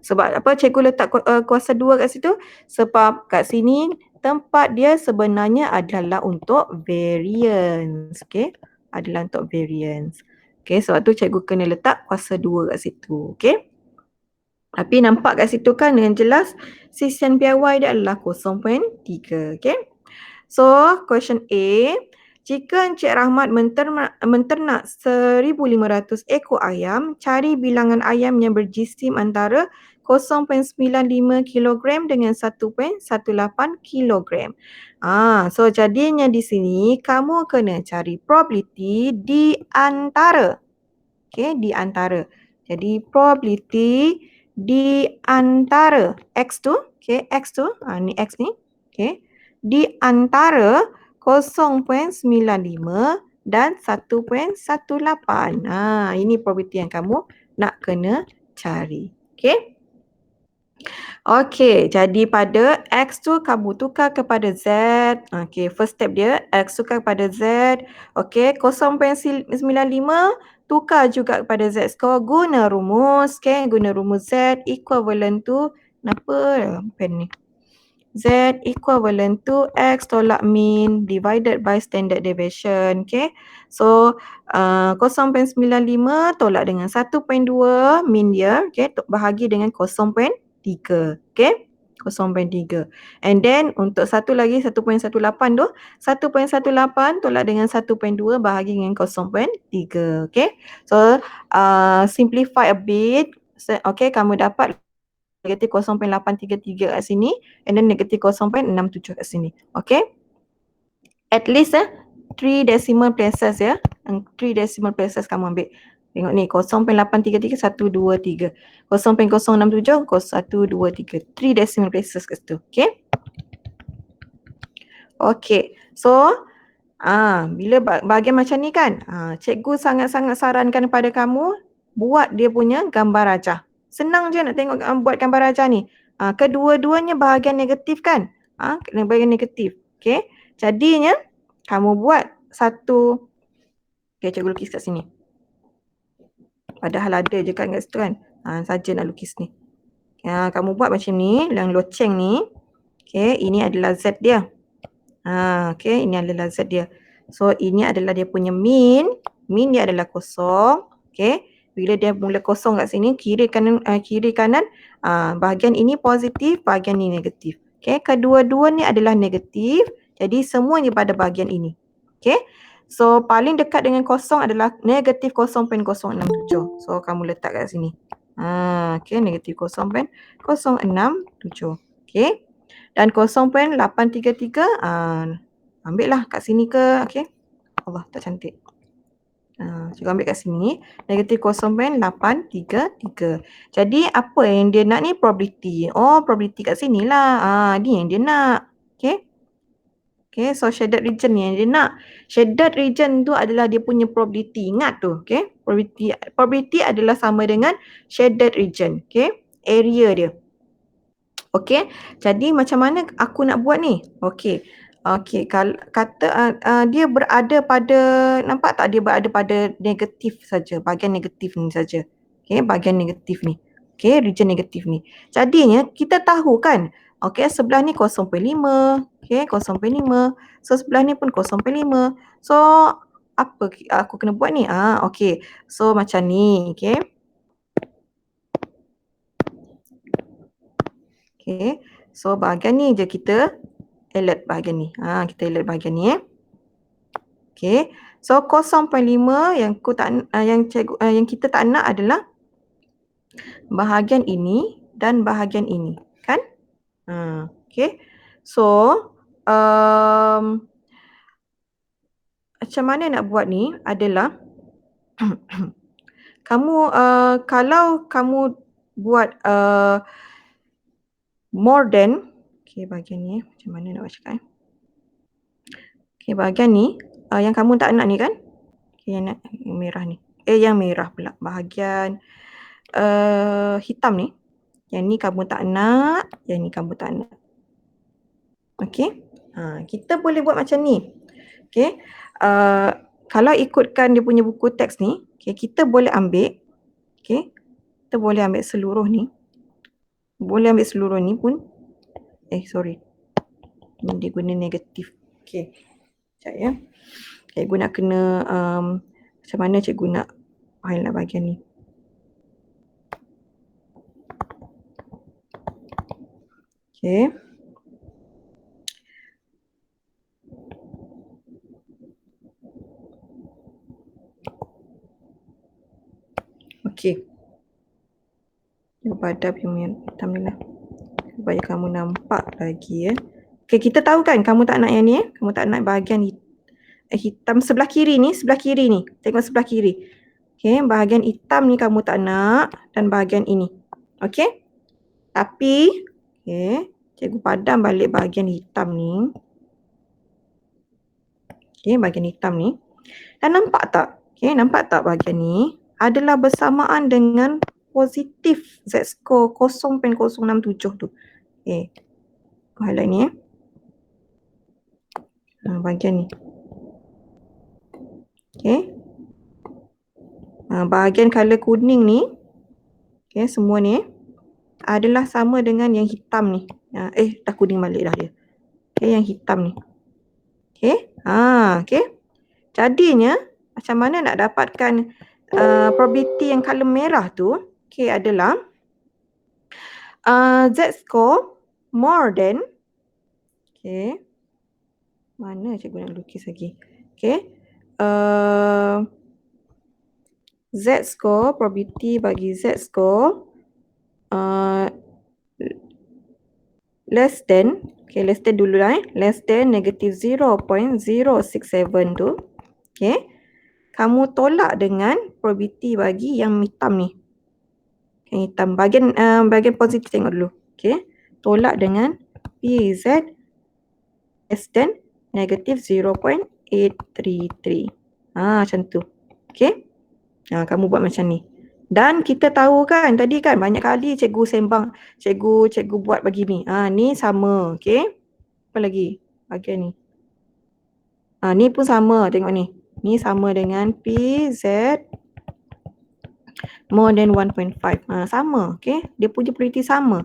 Sebab apa cikgu letak kuasa 2 kat situ? Sebab kat sini tempat dia sebenarnya adalah untuk variance. Okay, adalah untuk variance. Okay, sebab tu cikgu kena letak kuasa 2 kat situ. Okay. Tapi nampak kat situ kan dengan jelas CCNPY dia adalah 0.3. Okay. So, question A. Jika Encik Rahmat menternak 1,500 ekor ayam, cari bilangan ayam yang berjisim antara 0.95 kilogram dengan 1.18 kilogram. So jadinya di sini kamu kena cari probability di antara. Okay, di antara. Jadi probability di antara X tu. Okay, X tu. Ni X ni. Okay. Di antara 0.95 dan 1.18. Ini probability yang kamu nak kena cari. Okay. Okay, jadi pada X tu kamu tukar kepada Z. Okay, first step dia X tukar kepada Z. Okay, 0.95 tukar juga kepada Z score guna rumus. Okay, guna rumus Z equivalent to, kenapa pen ni? Z equivalent to X tolak mean divided by standard deviation. Okay, so 0.95 tolak dengan 1.2 mean dia. Okay, bahagi dengan 0.3. Okay, 0.3. And then untuk satu lagi 1.18 tu, 1.18 tolak dengan 1.2 bahagi dengan 0.3. Okay, so simplify a bit. Okay, kamu dapat negatif 0.833 kat sini and then negatif 0.67 kat sini. Okay. At least 3 decimal places ya. 3 decimal places kamu ambil. Tengok ni 0.833 1 2 3. 0.067 1 2 3. 3 decimal places kat situ. Okay. Okay. So bila bahagian macam ni kan, cikgu sangat-sangat sarankan kepada kamu buat dia punya gambar rajah. Senang je nak tengok buat gambar rajah ni. Kedua-duanya bahagian negatif kan? Bahagian negatif. Okay. Jadinya kamu buat satu. Okay, cikgu lukis kat sini. Padahal ada je kan kat situ kan. Saja nak lukis ni. Kamu buat macam ni. Yang loceng ni. Okay, ini adalah Z dia. Okay, ini adalah Z dia. So, ini adalah dia punya mean. Mean dia adalah kosong. Okay. Bila dia mula kosong kat sini, kiri kanan, bahagian ini positif, bahagian ini negatif. Okay. Kedua-dua ni adalah negatif. Jadi, semuanya pada bahagian ini. Okay. So, paling dekat dengan kosong adalah negatif 0.067. So, kamu letak kat sini. Okay. Negatif 0.067. Okay. Dan 0.833, ambil lah kat sini ke. Okay. Allah, tak cantik. Cikgu ambil kat sini. Negatif 0.833. Jadi apa yang dia nak ni? Probability. Oh, probability kat sini lah. Ni yang dia nak. Okay. Okay, so shaded region ni yang dia nak. Shaded region tu adalah dia punya probability. Ingat tu. Okay. Probability adalah sama dengan shaded region. Okay. Area dia. Okey, jadi macam mana aku nak buat ni? Okey. Okey, kalau kata dia berada pada, nampak tak dia berada pada negatif saja, bahagian negatif ni saja. Okey, bahagian negatif ni. Okey, region negatif ni. Jadinya kita tahu kan, okey, sebelah ni 0.5, okey, 0.5. So sebelah ni pun 0.5. So apa aku kena buat ni? Okey. So macam ni, okey. Okey. So bahagian ni je kita alert bahagian ni. Kita alert bahagian ni Okey. So 0.5 yang yang kita tak nak adalah bahagian ini dan bahagian ini, kan? Okey. So macam mana nak buat ni adalah kamu kalau kamu buat more than, okey, bahagian ni macam mana nak bacakan? Okey, bahagian ni yang kamu tak nak ni kan? Okey, yang merah ni. Yang merah pula. Bahagian hitam ni. Yang ni kamu tak nak, yang ni kamu tak nak. Okey? Kita boleh buat macam ni. Okey? Kalau ikutkan dia punya buku teks ni, okay, kita boleh ambil, okey? Kita boleh ambil seluruh ni. Boleh ambil seluruh ni pun. Sorry. Ni dia guna negatif. Okey. Sekejap ya. Cikgu nak kena macam mana cikgu nak highlight bahagian ni. Okey. Okey. Pada punya hitam ni lah. Supaya kamu nampak lagi ya. Okey, kita tahu kan kamu tak nak yang ni Kamu tak nak bahagian hitam sebelah kiri ni, sebelah kiri ni. Tengok sebelah kiri. Okey, bahagian hitam ni kamu tak nak dan bahagian ini. Okey? Tapi, okey, cikgu padam balik bahagian hitam ni. Okey, bahagian hitam ni. Dan nampak tak? Okey, nampak tak bahagian ni adalah bersamaan dengan positif Z-score 0.067 tu. Okey. Aku highlight ni bahagian ni. Okey. Bahagian color kuning ni, okey, semua ni adalah sama dengan yang hitam ni. Dah kuning balik dah dia. Okey, yang hitam ni. Okey. Okey. Jadinya, macam mana nak dapatkan probability yang color merah tu? Okey, adalah Z-score more than, okey, mana cikgu nak lukis lagi? Okey. Z-score, probability bagi Z-score less than, okay, less than dulu lah less than negative 0.067 tu, okay, kamu tolak dengan probability bagi yang hitam ni. Yang hitam, bahagian positif tengok dulu, okay, tolak dengan PZ less than negative 0.833. Macam tu, okay. Kamu buat macam ni. Dan kita tahu kan tadi kan banyak kali cikgu sembang, cikgu buat begini. Ni sama, okey. Apa lagi? Bahagian ni. Ni pun sama, tengok ni. Ni sama dengan PZ more than 1.5. Sama, okey. Dia punya probability sama.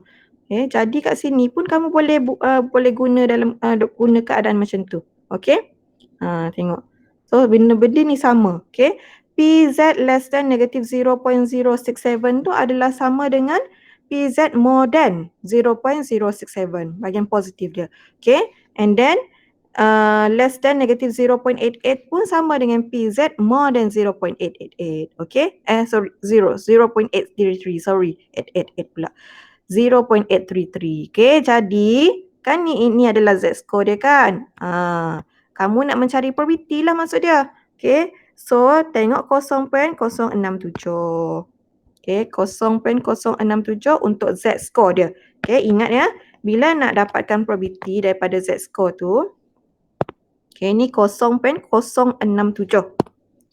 Okay, jadi kat sini pun kamu boleh guna dalam guna keadaan macam tu. Okey? Tengok. So benda-benda ni sama, okey. PZ less than negative 0.067 tu adalah sama dengan PZ more than 0.067, bahagian positif dia. Okay, and then less than negative 0.88 pun sama dengan PZ more than 0.888. Okay, sorry, 0.833, sorry, 888 pula. 0.833. Okay, jadi kan ini adalah Z-score dia kan. Kamu nak mencari probability lah maksud dia. Okay, so tengok 0.067. Okay, 0.067 untuk Z-score dia. Okay, ingat ya, bila nak dapatkan probability daripada Z-score tu, okay, ni 0.067.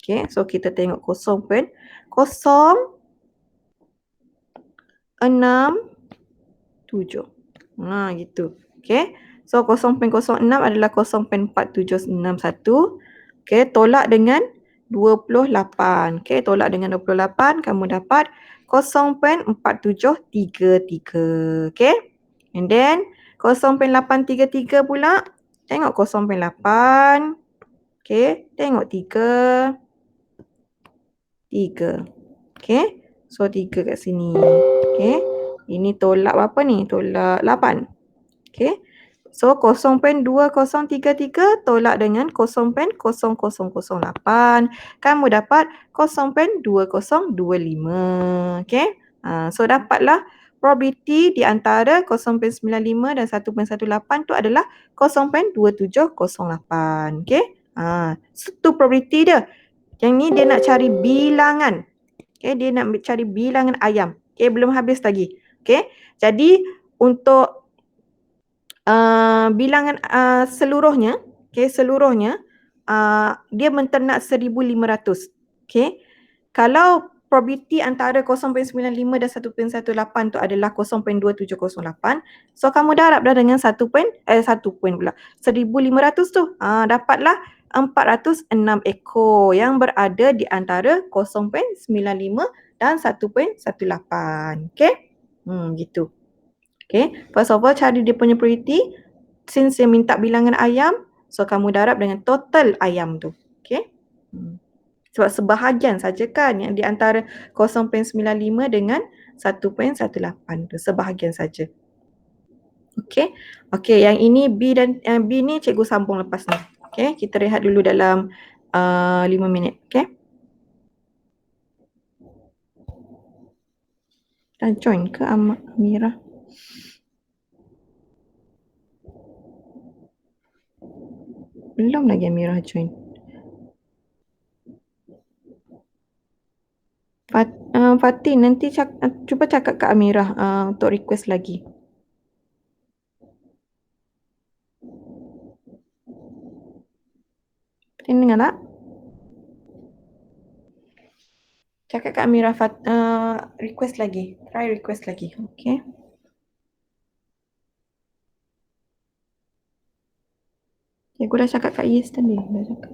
Okay, so kita tengok 0.067. Gitu. Okay. So 0.06 adalah 0.4761. Okay, tolak dengan 28. Okay, tolak dengan 28 kamu dapat 0.4733. Okay. And then 0.833 pula. Tengok 0.8. Okay, tengok 3. 3. Okay. So 3 kat sini. Okay. Ini tolak berapa ni? Tolak 8. Okay. So 0.2033 tolak dengan 0.0008. Kamu dapat 0.2025. Okay. So dapatlah probability di antara 0.95 dan 1.18 tu adalah 0.2708. Okay. So tu probability dia. Yang ni dia nak cari bilangan. Okay. Dia nak cari bilangan ayam. Okay. Belum habis lagi. Okay. Jadi untuk bilangan seluruhnya, okay, seluruhnya dia menternak 1,500. Okay. Kalau probability antara 0.95 dan 1.18 tu adalah 0.2708, so kamu darab dah dengan 1 point pula. 1,500 tu, dapatlah 406 ekor yang berada di antara 0.95 dan 1.18. Okay. Gitu. Okay, first of all cari dia punya probability. Since dia minta bilangan ayam, so kamu darab dengan total ayam tu. Okay. Sebab sebahagian saja kan yang di antara 0.95 dengan 1.18 tu. Sebahagian saja. Okay. Okay, yang ini B dan B ni cikgu sambung lepas ni. Okay, kita rehat dulu dalam 5 minit. Okay. Dah join ke Amirah? Belum lagi Amirah join. Fatih, nanti cuba cakap ke Amirah untuk request lagi. Fatih dengar tak? Cakap ke Amirah request lagi. Try request lagi. Okay. Cikgu dah cakap kat Yes tadi. Dah cakap.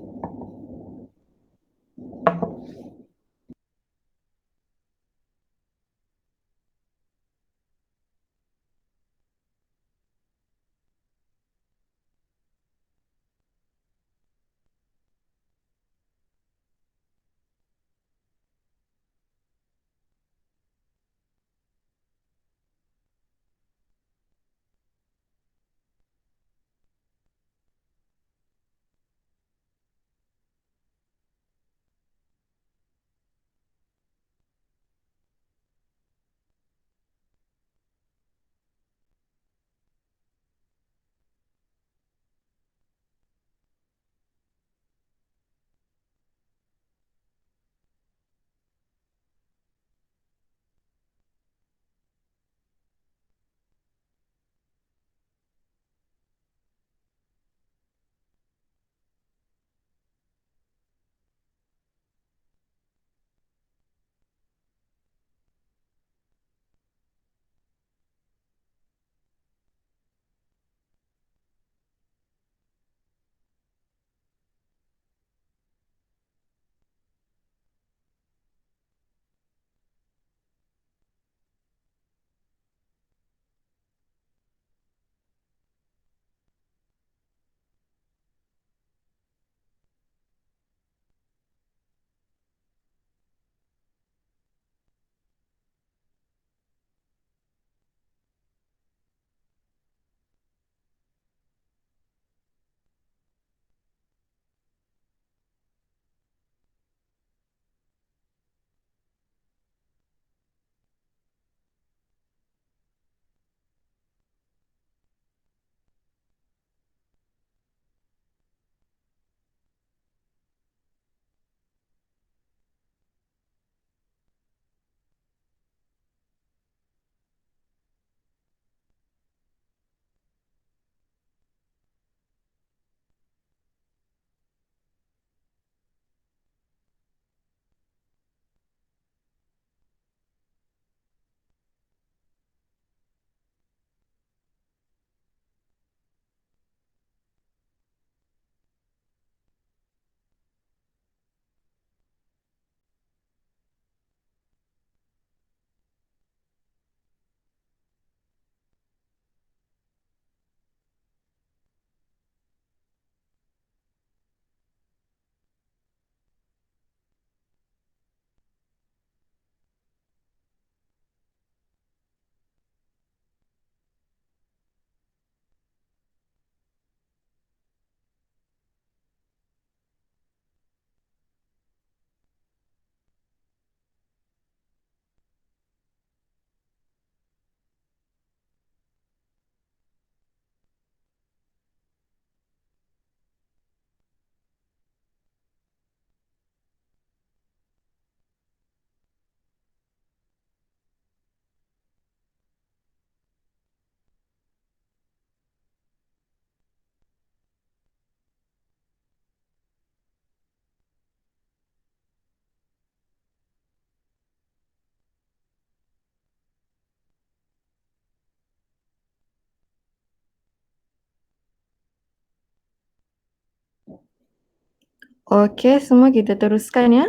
Okey, semua kita teruskan ya.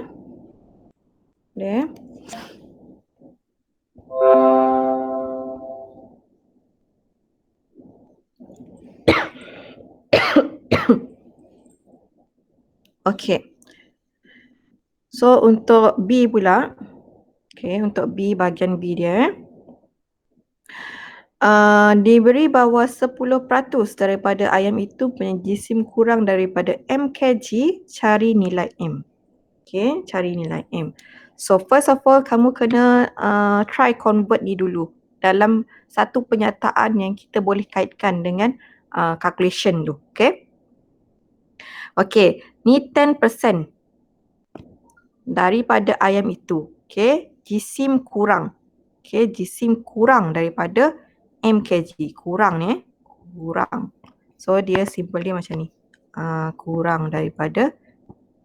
Boleh. Okey. So untuk B pula. Okey, untuk B, bahagian B dia. Diberi bahawa 10% daripada ayam itu punya jisim kurang daripada M kg, cari nilai M. Okay, cari nilai M. So first of all, kamu kena try convert ni dulu dalam satu penyataan yang kita boleh kaitkan dengan calculation tu. Okay. Okay, ni 10% daripada ayam itu. Okay, jisim kurang. Okay, jisim kurang daripada M kg. Kurang ni. Kurang. So dia simple dia macam ni. Kurang daripada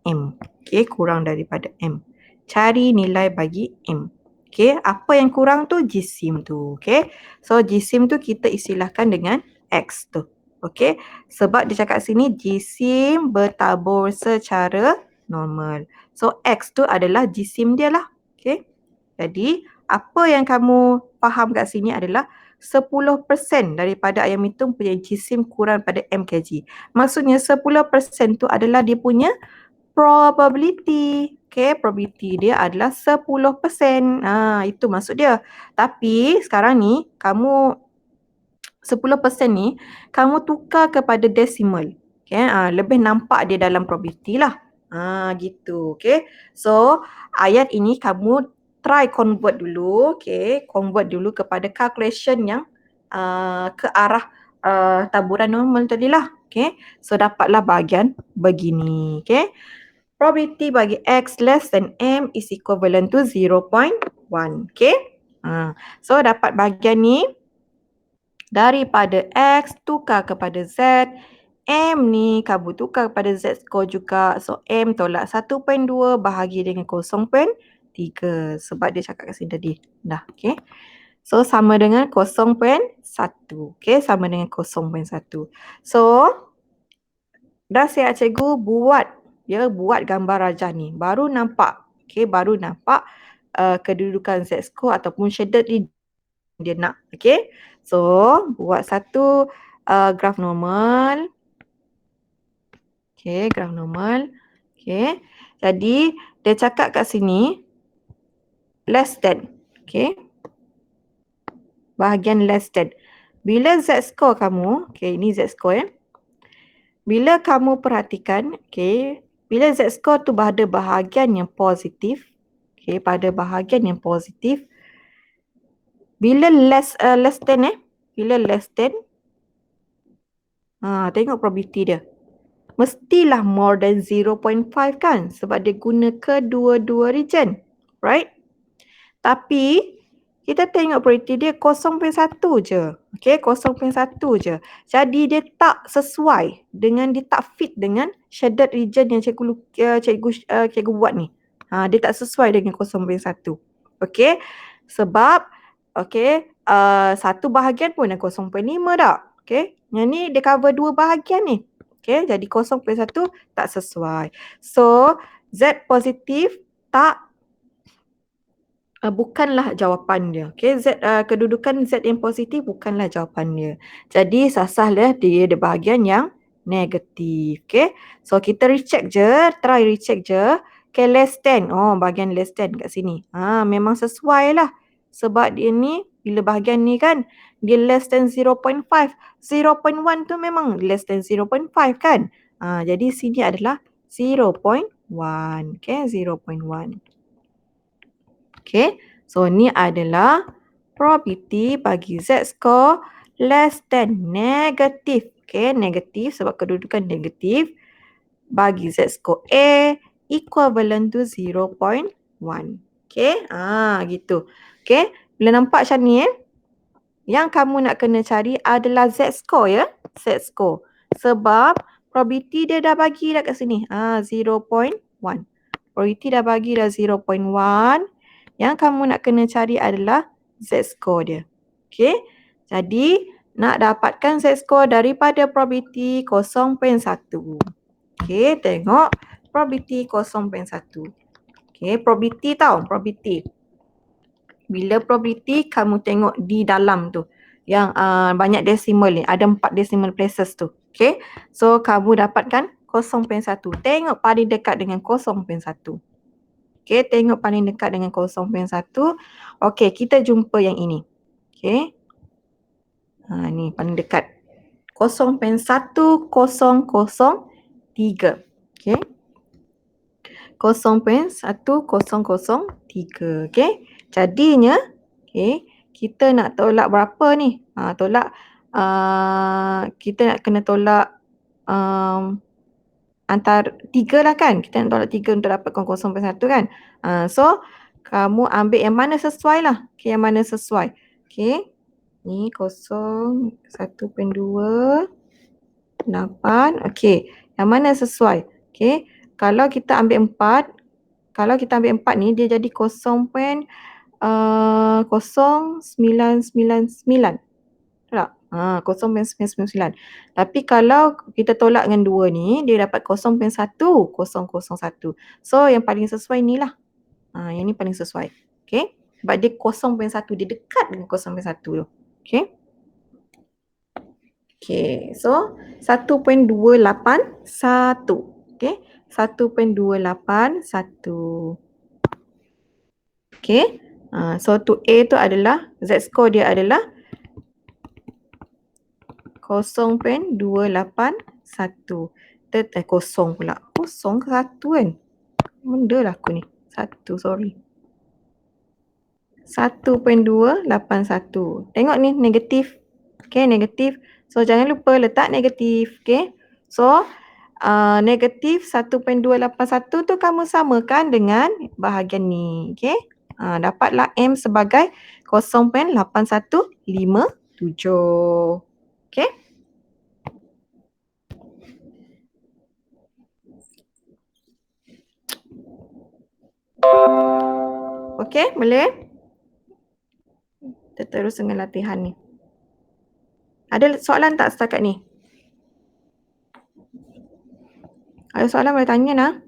M. Okay, kurang daripada M. Cari nilai bagi M. Okay, apa yang kurang tu? Jisim tu. Okay, so jisim tu kita istilahkan dengan X tu. Okay, sebab dia cakap sini jisim bertabur secara normal. So X tu adalah jisim dia lah. Okay, jadi apa yang kamu faham kat sini adalah 10% daripada ayam itu punya jisim kurang pada M kg. Maksudnya 10% tu adalah dia punya probability. Okay, probability dia adalah 10%. Itu maksud dia. Tapi sekarang ni kamu 10% ni kamu tukar kepada decimal. Okay, lebih nampak dia dalam probability lah. Gitu. Okay, so ayat ini kamu try convert dulu. Okay, convert dulu kepada calculation yang ke arah taburan normal tadi lah. Okay, so dapatlah bahagian begini. Okay, probability bagi X less than M is equivalent to 0.1. Okay, so dapat bahagian ni. Daripada X tukar kepada Z. M ni kamu tukar kepada Z score juga. So M tolak 1.2 bahagi dengan 0.3. Sebab dia cakap kat sini tadi. Dah, okay. So sama dengan 0.1. Okay, sama dengan 0.1. So dah siap cikgu buat. Ya, buat gambar rajah ni. Baru nampak. Okay, baru nampak kedudukan Z score ataupun shaded ni dia nak. Okay. So, buat satu graf normal. Okay, graf normal. Okay. Jadi, dia cakap kat sini less than. Okay. Bahagian less than. Bila Z score kamu, okay, ini Z score ya. Bila kamu perhatikan, okay, bila Z score tu pada bahagian yang positif, okay, pada bahagian yang positif, bila less than bila less than, tengok probability dia. Mestilah more than 0.5 kan? Sebab dia guna kedua-dua region. Right? Tapi, kita tengok probability dia 0.1 je. Okay, 0.1 je. Jadi, dia tak sesuai dengan, dia tak fit dengan shaded region yang cikgu buat ni. Dia tak sesuai dengan 0.1. Okay, sebab, okay, satu bahagian pun dah 0.5 tak? Okay, yang ni dia cover dua bahagian ni. Okay, jadi 0.1 tak sesuai. So, Z positif tak, bukanlah jawapan dia. Okay, kedudukan Z yang positif bukanlah jawapan dia. Jadi, sasahlah dia ada bahagian yang negatif. Okay, so kita recheck je, try recheck je. Okay, less than. Oh, bahagian less than kat sini. Memang sesuai lah. Sebab dia ni, bila bahagian ni kan, dia less than 0.5. 0.1 tu memang less than 0.5 kan. Jadi sini adalah 0.1. Okay, 0.1. Okay, so ni adalah probability bagi Z score less than negatif. Okay, negatif sebab kedudukan negatif. Bagi Z score A equivalent to 0.1. Okay, gitu. Okay, bila nampak macam ni yang kamu nak kena cari adalah Z score ya. Z score. Sebab probability dia dah bagi dah kat sini. 0.1. Probability dah bagi dah 0.1. Yang kamu nak kena cari adalah Z score dia. Okay. Jadi nak dapatkan Z score daripada probability 0.1. Okay, tengok probability 0.1. Okay, probability tau, probability. Bila probability kamu tengok di dalam tu yang banyak decimal ni, ada 4 decimal places tu. Okay, so kamu dapatkan 0.1. Tengok paling dekat dengan 0.1. Okay, tengok paling dekat dengan 0.1. Okay, kita jumpa yang ini. Okay, ni paling dekat 0.1003. Okay, 0.1003. Okay, jadinya okay, kita nak tolak berapa ni? Tolak kita nak kena tolak antara 3 lah kan. Kita nak tolak 3 untuk dapatkan 0.1 kan. So kamu ambil yang mana sesuai lah. Okay, yang mana sesuai. Okay, ni 1.28. Okay, yang mana sesuai. Okay, kalau kita ambil 4, ni dia jadi 0.0999. Tak? 0.999. Tapi kalau kita tolak dengan 2 ni, dia dapat 0.1001. So yang paling sesuai ni lah. Yang ni paling sesuai. Okay. Sebab dia 0.1. Dia dekat dengan 0.1 tu. Okay. Okay. So 1.281. Okay. 1.281. Okay. So to A tu adalah, Z score dia adalah 0.281. Kosong pula. Kosong ke 1 kan? Benda lah aku ni. 1, sorry. 1.281. Tengok ni negatif. Okay, negatif. So jangan lupa letak negatif. Okay. So negatif 1.281 tu kamu samakan dengan bahagian ni. Okay. Dapatlah M sebagai 0.8157. Okay. Okay, boleh? Kita terus dengan latihan ni. Ada soalan tak setakat ni? Ada soalan boleh tanya nak?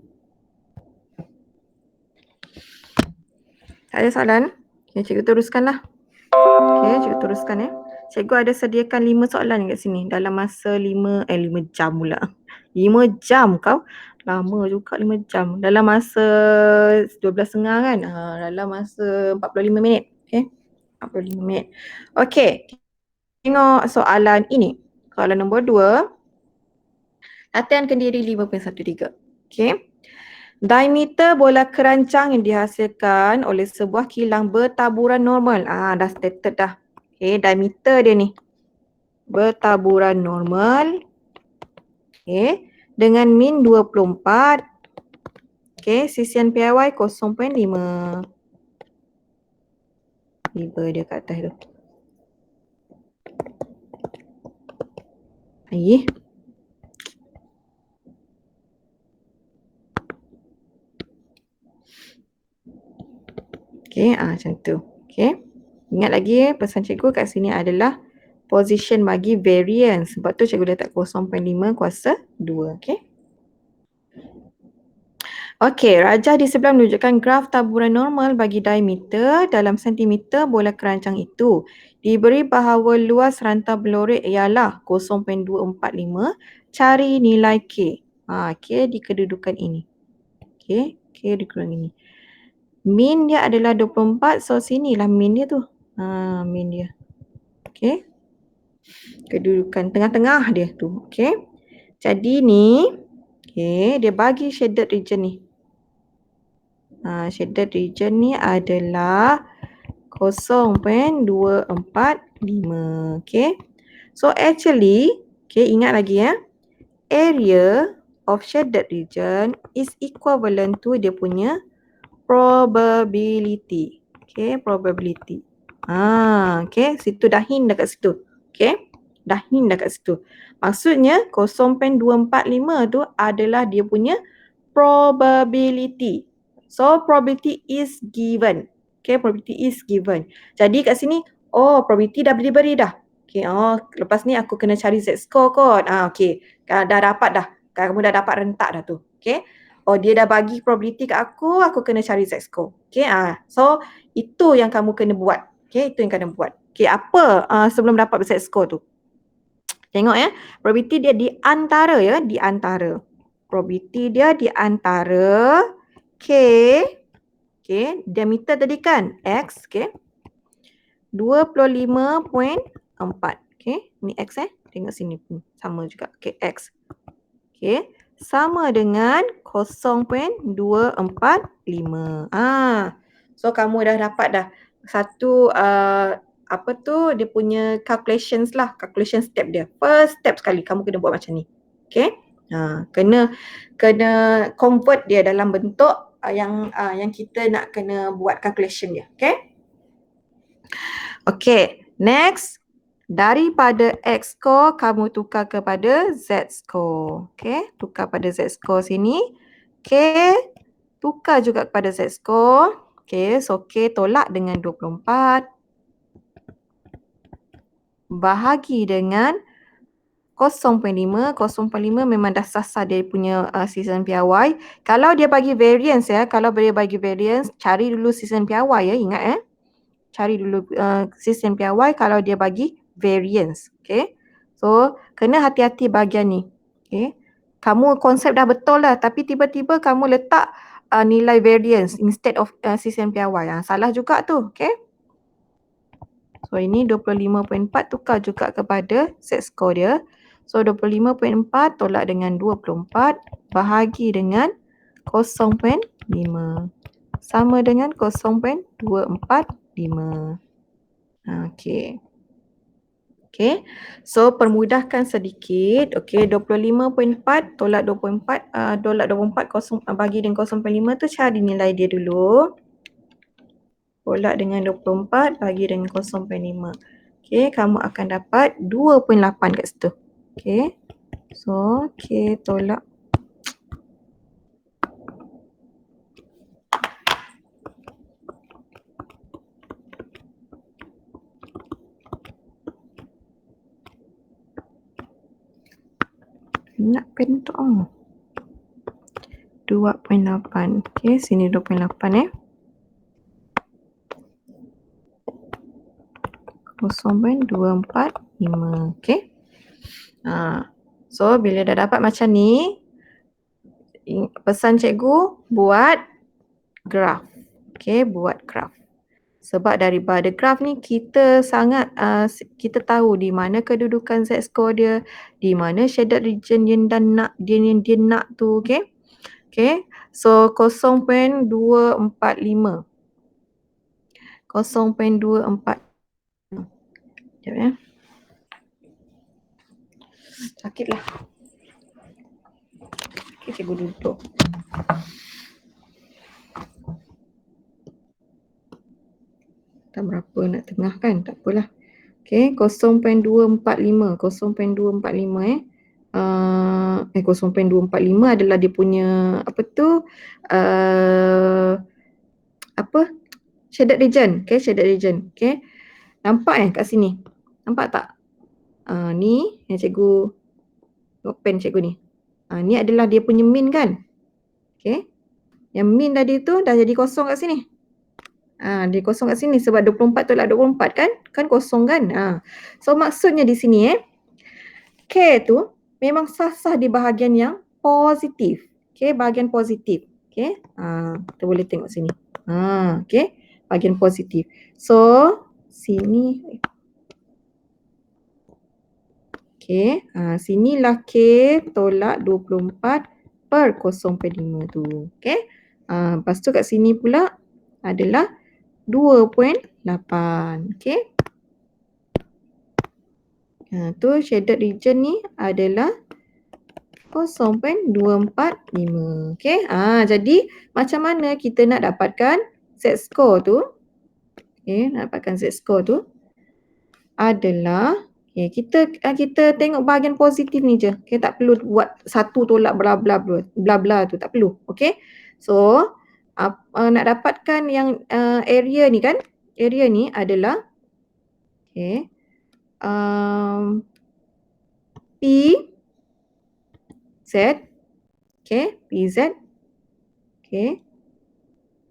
Tak ada soalan? Okay, cikgu teruskanlah. Okay, cikgu teruskan ya. Cikgu ada sediakan 5 soalan kat sini dalam masa 5 jam pula. 5 jam kau? Lama juga 5 jam. Dalam masa 12.30 kan? Dalam masa 45 minit. Okay, 45 minit. Okay, tengok soalan ini. Soalan nombor 2. Latihan kendiri 5.13. Okay. Diameter bola kerancang yang dihasilkan oleh sebuah kilang bertaburan normal. Dah stated dah. Okay, diameter dia ni. Bertaburan normal. Okay. Dengan min 24. Okay, sisian PIY 0.5. 5 dia kat atas tu. Ayih. Okay, macam tu. Okay. Ingat lagi pesan cikgu kat sini adalah position bagi variance. Sebab tu cikgu letak 0.5 kuasa 2. Okay. Okay, rajah di sebelah menunjukkan graf taburan normal bagi diameter dalam sentimeter bola kerancang itu. Diberi bahawa luas rantau belorik ialah 0.245. Cari nilai K. K di kedudukan ini. K di kedudukan ini. Min dia adalah 24. So sinilah min dia tu. Min dia. Okay. Kedudukan tengah-tengah dia tu. Okay. Jadi ni. Okay. Dia bagi shaded region ni. Shaded region ni adalah 0.245. Okay. So actually. Okay. Ingat lagi ya. Area of shaded region is equivalent to dia punya probability. Okay, probability. Okay, situ dah hint dekat situ. Okay, dah hint dekat situ. Maksudnya 0.245 tu adalah dia punya probability. So, probability is given. Okay, probability is given. Jadi kat sini, probability dah diberi dah. Okay, lepas ni aku kena cari Z score kot. Okay, dah dapat dah. Kamu dah dapat rentak dah tu. Okay. Oh, dia dah bagi probability kat aku kena cari z-score. Okay, so itu yang kamu kena buat. Okay, itu yang kena buat. Okay, apa sebelum dapat z-score tu? Tengok ya, probability dia di antara ya, di antara. Probability dia di antara K, okay, diameter tadi kan, X, okay, 25.4. Okay, ni X tengok sini pun sama juga. Okay, X. Okay, sama dengan 0.245. So kamu dah dapat dah satu apa tu dia punya calculations lah, calculation step dia. First step sekali kamu kena buat macam ni. Okay? Kena convert dia dalam bentuk yang kita nak kena buat calculation dia. Okay? Okay, next. Daripada X score, kamu tukar kepada Z score. Okay, tukar pada Z score sini. Okay, tukar juga kepada Z score. Okay, so K tolak dengan 24. Bahagi dengan 0.5. 0.5 memang dah sasar dia punya season piawai. Kalau dia bagi variance ya, kalau dia bagi variance, cari dulu season piawai ya, ingat cari dulu sistem piawai kalau dia bagi variance. Okay. So, kena hati-hati bahagian ni. Okay. Kamu konsep dah betul lah tapi tiba-tiba kamu letak nilai variance instead of sistem piawai. Salah juga tu. Okay. So, ini 25.4 tukar juga kepada set score dia. So, 25.4 tolak dengan 24 bahagi dengan 0.5. Sama dengan 0.245. Okay. Okay. So, permudahkan sedikit. Okay, 25.4 tolak 24, tolak 24 bagi dengan 0.5 tu cari nilai dia dulu. Tolak dengan 24 bagi dengan 0.5. Okay, kamu akan dapat 2.8 kat situ. Okay. So, okay, tolak. Nak pen tu 2.8. Okay, sini 2.8 0.245. Okay. So, bila dah dapat macam ni, pesan cikgu buat graf. Okay, buat graf. Sebab daripada graf ni kita sangat kita tahu di mana kedudukan z-score dia, di mana shaded region yang dia nak tu, okay? Okay, so 0.245. 0.24. Sekejap ya. Sakitlah. Okay, cikgu duduk. Tak berapa nak tengah kan, tak apalah. Okay, 0.245. 0.245 0.245 adalah dia punya apa tu apa shaded region. Okay, shaded region. Okay, nampak kat sini, nampak tak ni yang cikgu pen cikgu ni, ni adalah dia punya mean kan. Okay, yang mean tadi tu dah jadi kosong kat sini. Dia kosong kat sini sebab 24 tolak 24 kan? Kan kosong kan? So maksudnya di sini K tu memang sah-sah di bahagian yang positif. Okay, bahagian positif. Okay, kita boleh tengok sini. Okay, bahagian positif. So, sini. Okay, sinilah K tolak 24 per 0.5 tu. Okay, lepas tu kat sini pula adalah 2.8. Okay. Tu shaded region ni adalah 0.245. Okay. Jadi macam mana kita nak dapatkan z-score tu? Okay, nak dapatkan z-score tu adalah kita tengok bahagian positif ni je. Okay, tak perlu buat satu tolak bla bla tu, tak perlu. Okay. So, nak dapatkan yang area ni kan? Area ni adalah okay, P Z, okay, PZ Okey.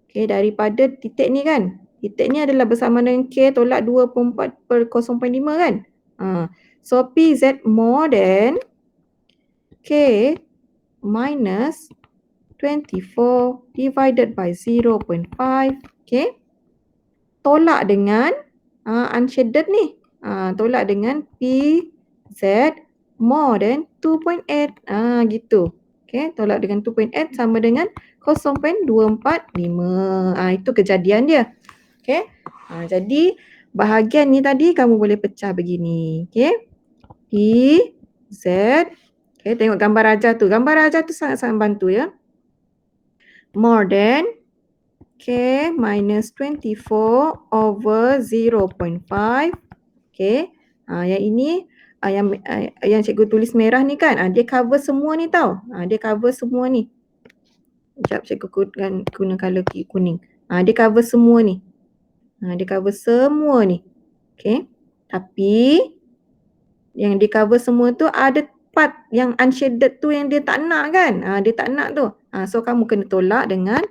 Okey, daripada titik ni kan. Titik ni adalah bersamaan dengan K tolak 24/0.5 kan. So PZ more than K minus 24 divided by 0.5. Okay. Tolak dengan unshaded ni. Tolak dengan PZ more than 2.8. Gitu. Okay. Tolak dengan 2.8 sama dengan 0.245. Itu kejadian dia. Okay. Jadi bahagian ni tadi kamu boleh pecah begini. Okay. PZ. Okay. Tengok gambar rajah tu. Gambar rajah tu sangat-sangat bantu ya. More than K minus 24 over 0.5. Okay. Yang ini yang cikgu tulis merah ni kan. Dia cover semua ni tau. Dia cover semua ni. Sekejap cikgu guna colour kuning. Dia cover semua ni. Dia cover semua ni. Okay. Tapi yang di cover semua tu ada part yang unshaded tu yang dia tak nak kan. Dia tak nak tu. So kamu kena tolak dengan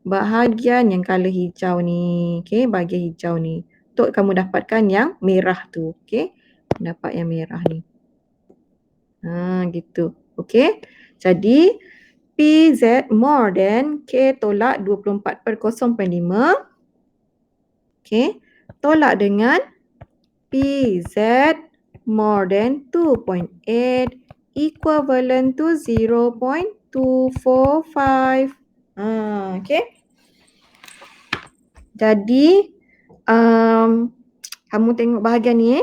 bahagian yang colour hijau ni. Okay, bahagian hijau ni. Untuk kamu dapatkan yang merah tu. Okay, dapat yang merah ni. Gitu. Okay, jadi PZ more than K tolak 24/0.5. Okay, tolak dengan PZ more than 2.8 equivalent to 0.245. Okay. Jadi kamu tengok bahagian ni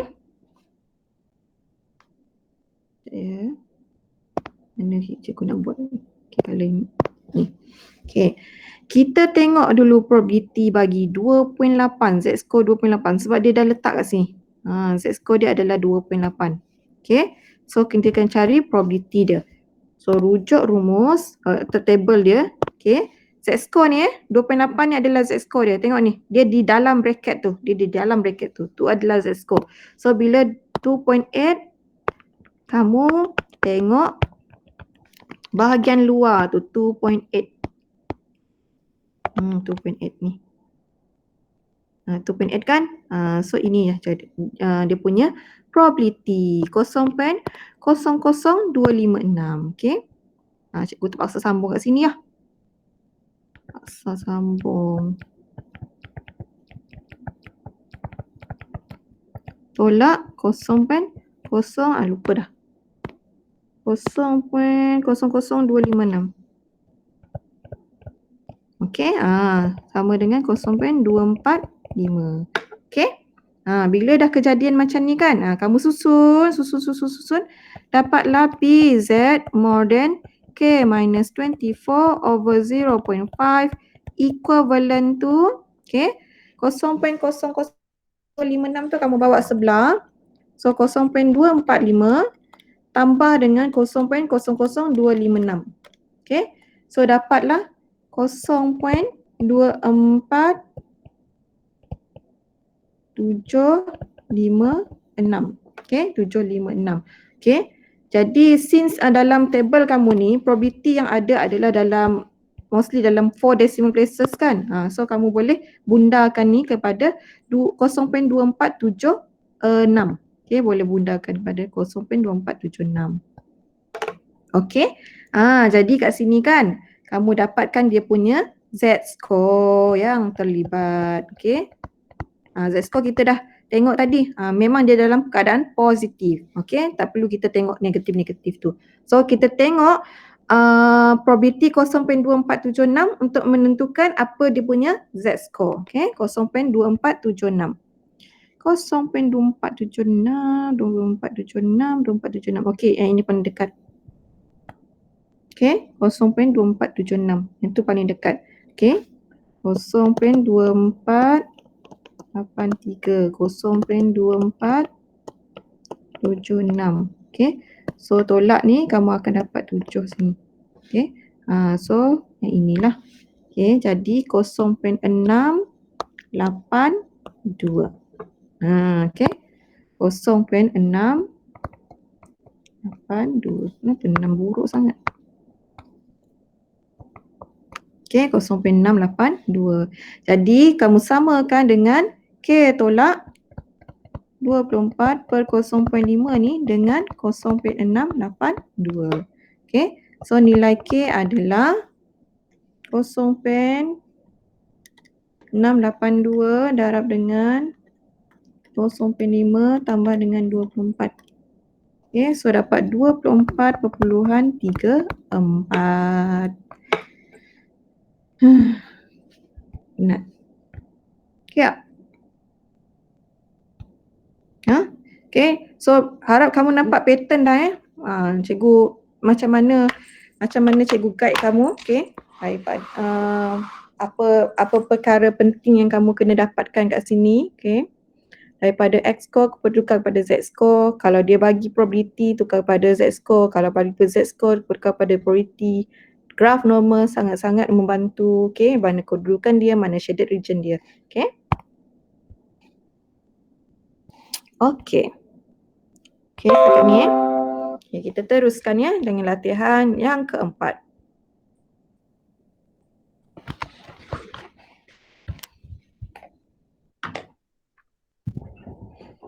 mana cikgu nak buat ni. Okay, kalau ni. Okay. Kita tengok dulu probability bagi 2.8, Z-score 2.8 sebab dia dah letak kat sini. Z-score dia adalah 2.8. Okay. So kita akan cari probability dia. So rujuk rumus atau table dia. Okay. Z-score ni 2.8 ni adalah Z-score dia. Tengok ni. Dia di dalam bracket tu. Dia di dalam bracket tu. Tu adalah Z-score. So bila 2.8 kamu tengok bahagian luar tu 2.8. 2.8 ni. 2.8 kan? So ini dia punya probability 0.00256. Okay. Cikgu terpaksa sambung kat sini lah. Paksa sambung. Tolak 0.0 lupa dah. 0.00256. Okey, sama dengan 0.245. Okey. Bila dah kejadian macam ni kan, kamu susun, dapatlah PZ more than K minus 24 over 0.5 equivalent to, okay, 0.0056 tu kamu bawa sebelah. So 0.245 tambah dengan 0.00256. Okay. So dapatlah 0.24756. Okay, 756. Okay. Jadi since dalam table kamu ni probability yang ada adalah mostly dalam 4 decimal places kan. So kamu boleh bundarkan ni kepada 0.2476. Okay, boleh bundarkan kepada 0.2476. Okay. Jadi kat sini kan kamu dapatkan dia punya Z-score yang terlibat. Okay. Z-score kita dah tengok tadi. Memang dia dalam keadaan positif. Okay. Tak perlu kita tengok negatif-negatif tu. So kita tengok probability 0.2476 untuk menentukan apa dia punya Z-score. Okay. 0.2476. 0.2476, 2476. Okay. Yang ini paling dekat. Okay, 0.2476. Yang tu paling dekat. Okay, 0.2483, 0.2476. Okay, so tolak ni kamu akan dapat 7 sini. Okay, so yang inilah. Okay, jadi 0.682. Okay, 0.682. Kenapa 6 buruk sangat? Okey, 0.682. Jadi kamu samakan dengan K tolak 24 per 0.5 ni dengan 0.682. Okey, so nilai K adalah 0.682 darab dengan 0.5 tambah dengan 24. Okey, so dapat 24.34. Ingat. Okey tak? Ha? Okay, so harap kamu nampak pattern dah cikgu macam mana cikgu guide kamu, okay, daripada apa perkara penting yang kamu kena dapatkan kat sini, okay. Daripada X score tukar kepada Z score, kalau dia bagi probability tukar kepada Z score, kalau bagi Z score tukar kepada probability. Graf normal sangat-sangat membantu, okay, mana kedudukan dia, mana shaded region dia, okay. Okay. Okay, setakat ni Okay, kita teruskan ya dengan latihan yang keempat.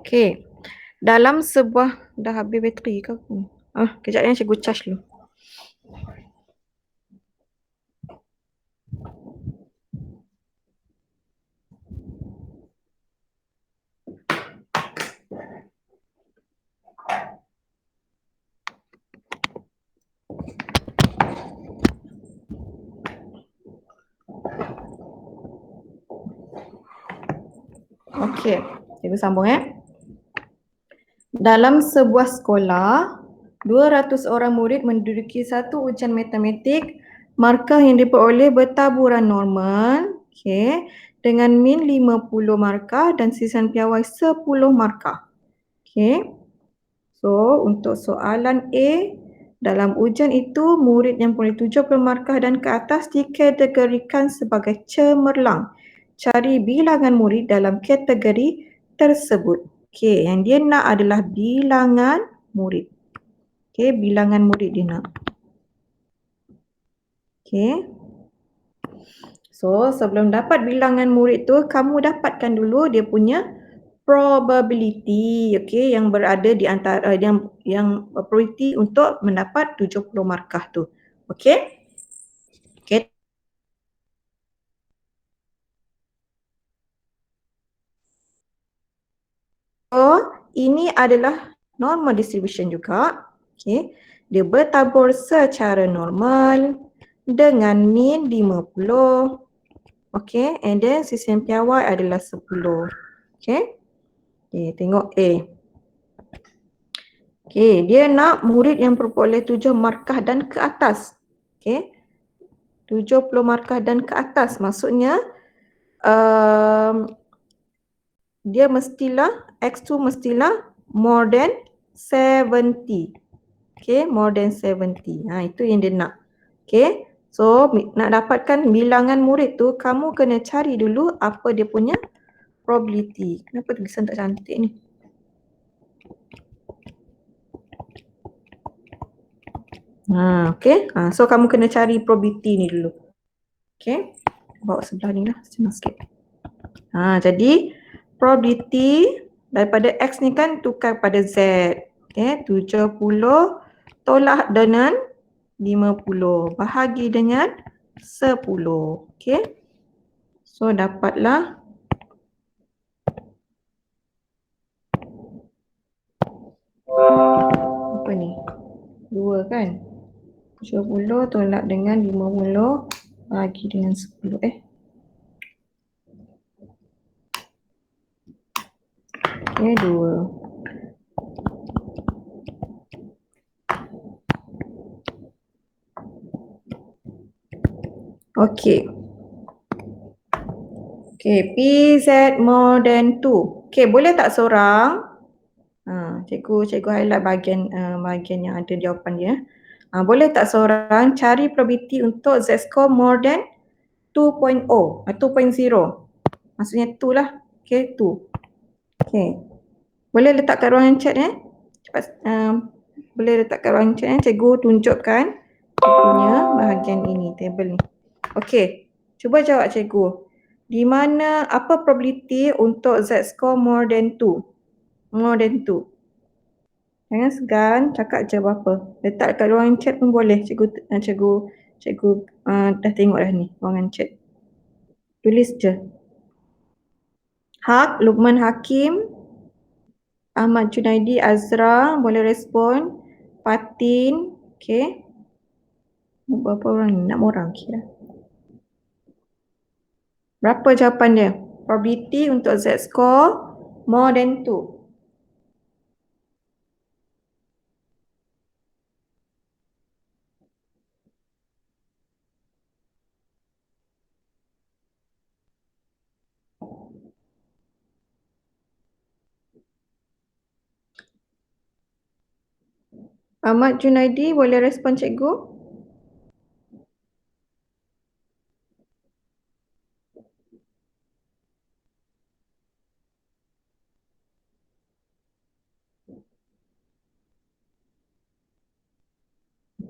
Okay, dalam sebuah, dah habis bateri ke aku? Kejap ya, cikgu charge dulu. Okay, cikgu sambung ya. Dalam sebuah sekolah, 200 orang murid menduduki satu ujian matematik, markah yang diperoleh bertaburan normal, okay, dengan min 50 markah dan sisian piawai 10 markah. Okay. So, untuk soalan A, dalam ujian itu, murid yang memperoleh 70 markah dan ke atas dikategorikan sebagai cemerlang. Cari bilangan murid dalam kategori tersebut. Okey, yang dia nak adalah bilangan murid. Okey, bilangan murid dia nak. Okey. So, sebelum dapat bilangan murid tu, kamu dapatkan dulu dia punya probability, okey, yang berada di antara yang probability untuk mendapat 70 markah tu. Okey? Okey. So, ini adalah normal distribution juga. Okey. Dia bertabur secara normal dengan min 50. Okey, and then sisian piawai adalah 10. Okey. Okey, tengok A. Okey, dia nak murid yang memperoleh 7 markah dan ke atas. Okey. 70 markah dan ke atas, maksudnya dia mestilah X2 mestilah more than 70. Okay, more than 70. Itu yang dia nak. Okay, so nak dapatkan bilangan murid tu, kamu kena cari dulu apa dia punya probability. Kenapa tulisan tak cantik ni? Okay, so kamu kena cari probability ni dulu. Okay, bawa sebelah ni lah, senang sikit. Jadi probability daripada X ni kan tukar pada Z. Okay, 70 tolak dengan 50 bahagi dengan 10. Okay, so dapatlah apa ni? 2 kan? 70 tolak dengan 50 bahagi dengan 10. Okay, 2. Okay. Okay, PZ more than 2. Okay, boleh tak seorang? Cikgu highlight bahagian yang ada jawapan dia. Boleh tak seorang cari probability untuk Z score more than 2.0. Maksudnya 2 lah. Okay, 2. Okay. Boleh letak kat ruangan chat cepat. Boleh letak kat ruangan chat Cikgu tunjukkan punya bahagian ini, table ni. Okey, cuba jawab cikgu. Di mana apa probability untuk Z-score more than 2? More than 2. Jangan segan, cakap je berapa. Letak kat ruangan chat pun boleh. Cikgu dah tengok dah ni ruangan chat. Tulis je. Haq, Luqman Hakim, Ahmad Junaidi, Azra boleh respon. Fatin, okey. Berapa orang ni? 6 orang kira. Berapa jawapan dia? Probability untuk Z-score more than 2. Ahmad Junaidi boleh respon cikgu?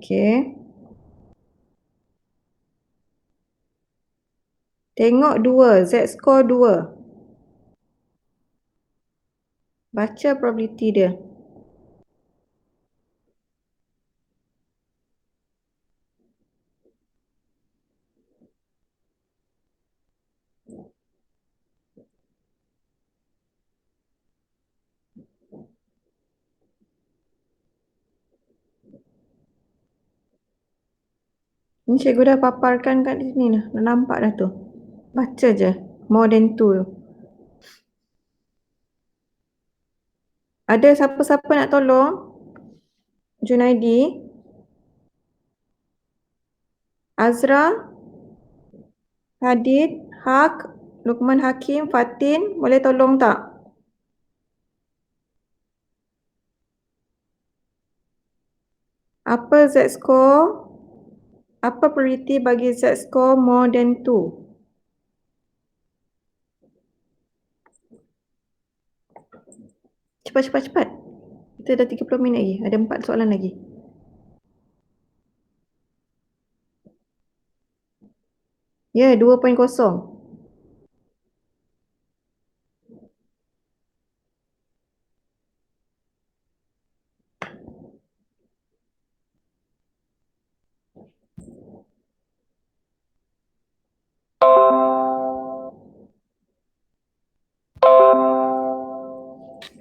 Okey. Tengok 2, Z-score 2. Baca probability dia. Ni cikgu dah paparkan kat sini dah. Dah nampak dah tu. Baca je. More than 2. Ada siapa-siapa nak tolong? Junaidi? Azra? Hadid? Haq? Luqman Hakim? Fatin? Boleh tolong tak? Apa Z-score? Apa probability bagi Z-score more than 2? Cepat, cepat, cepat. Kita dah 30 minit lagi. Ada 4 soalan lagi. Ya, 2.0.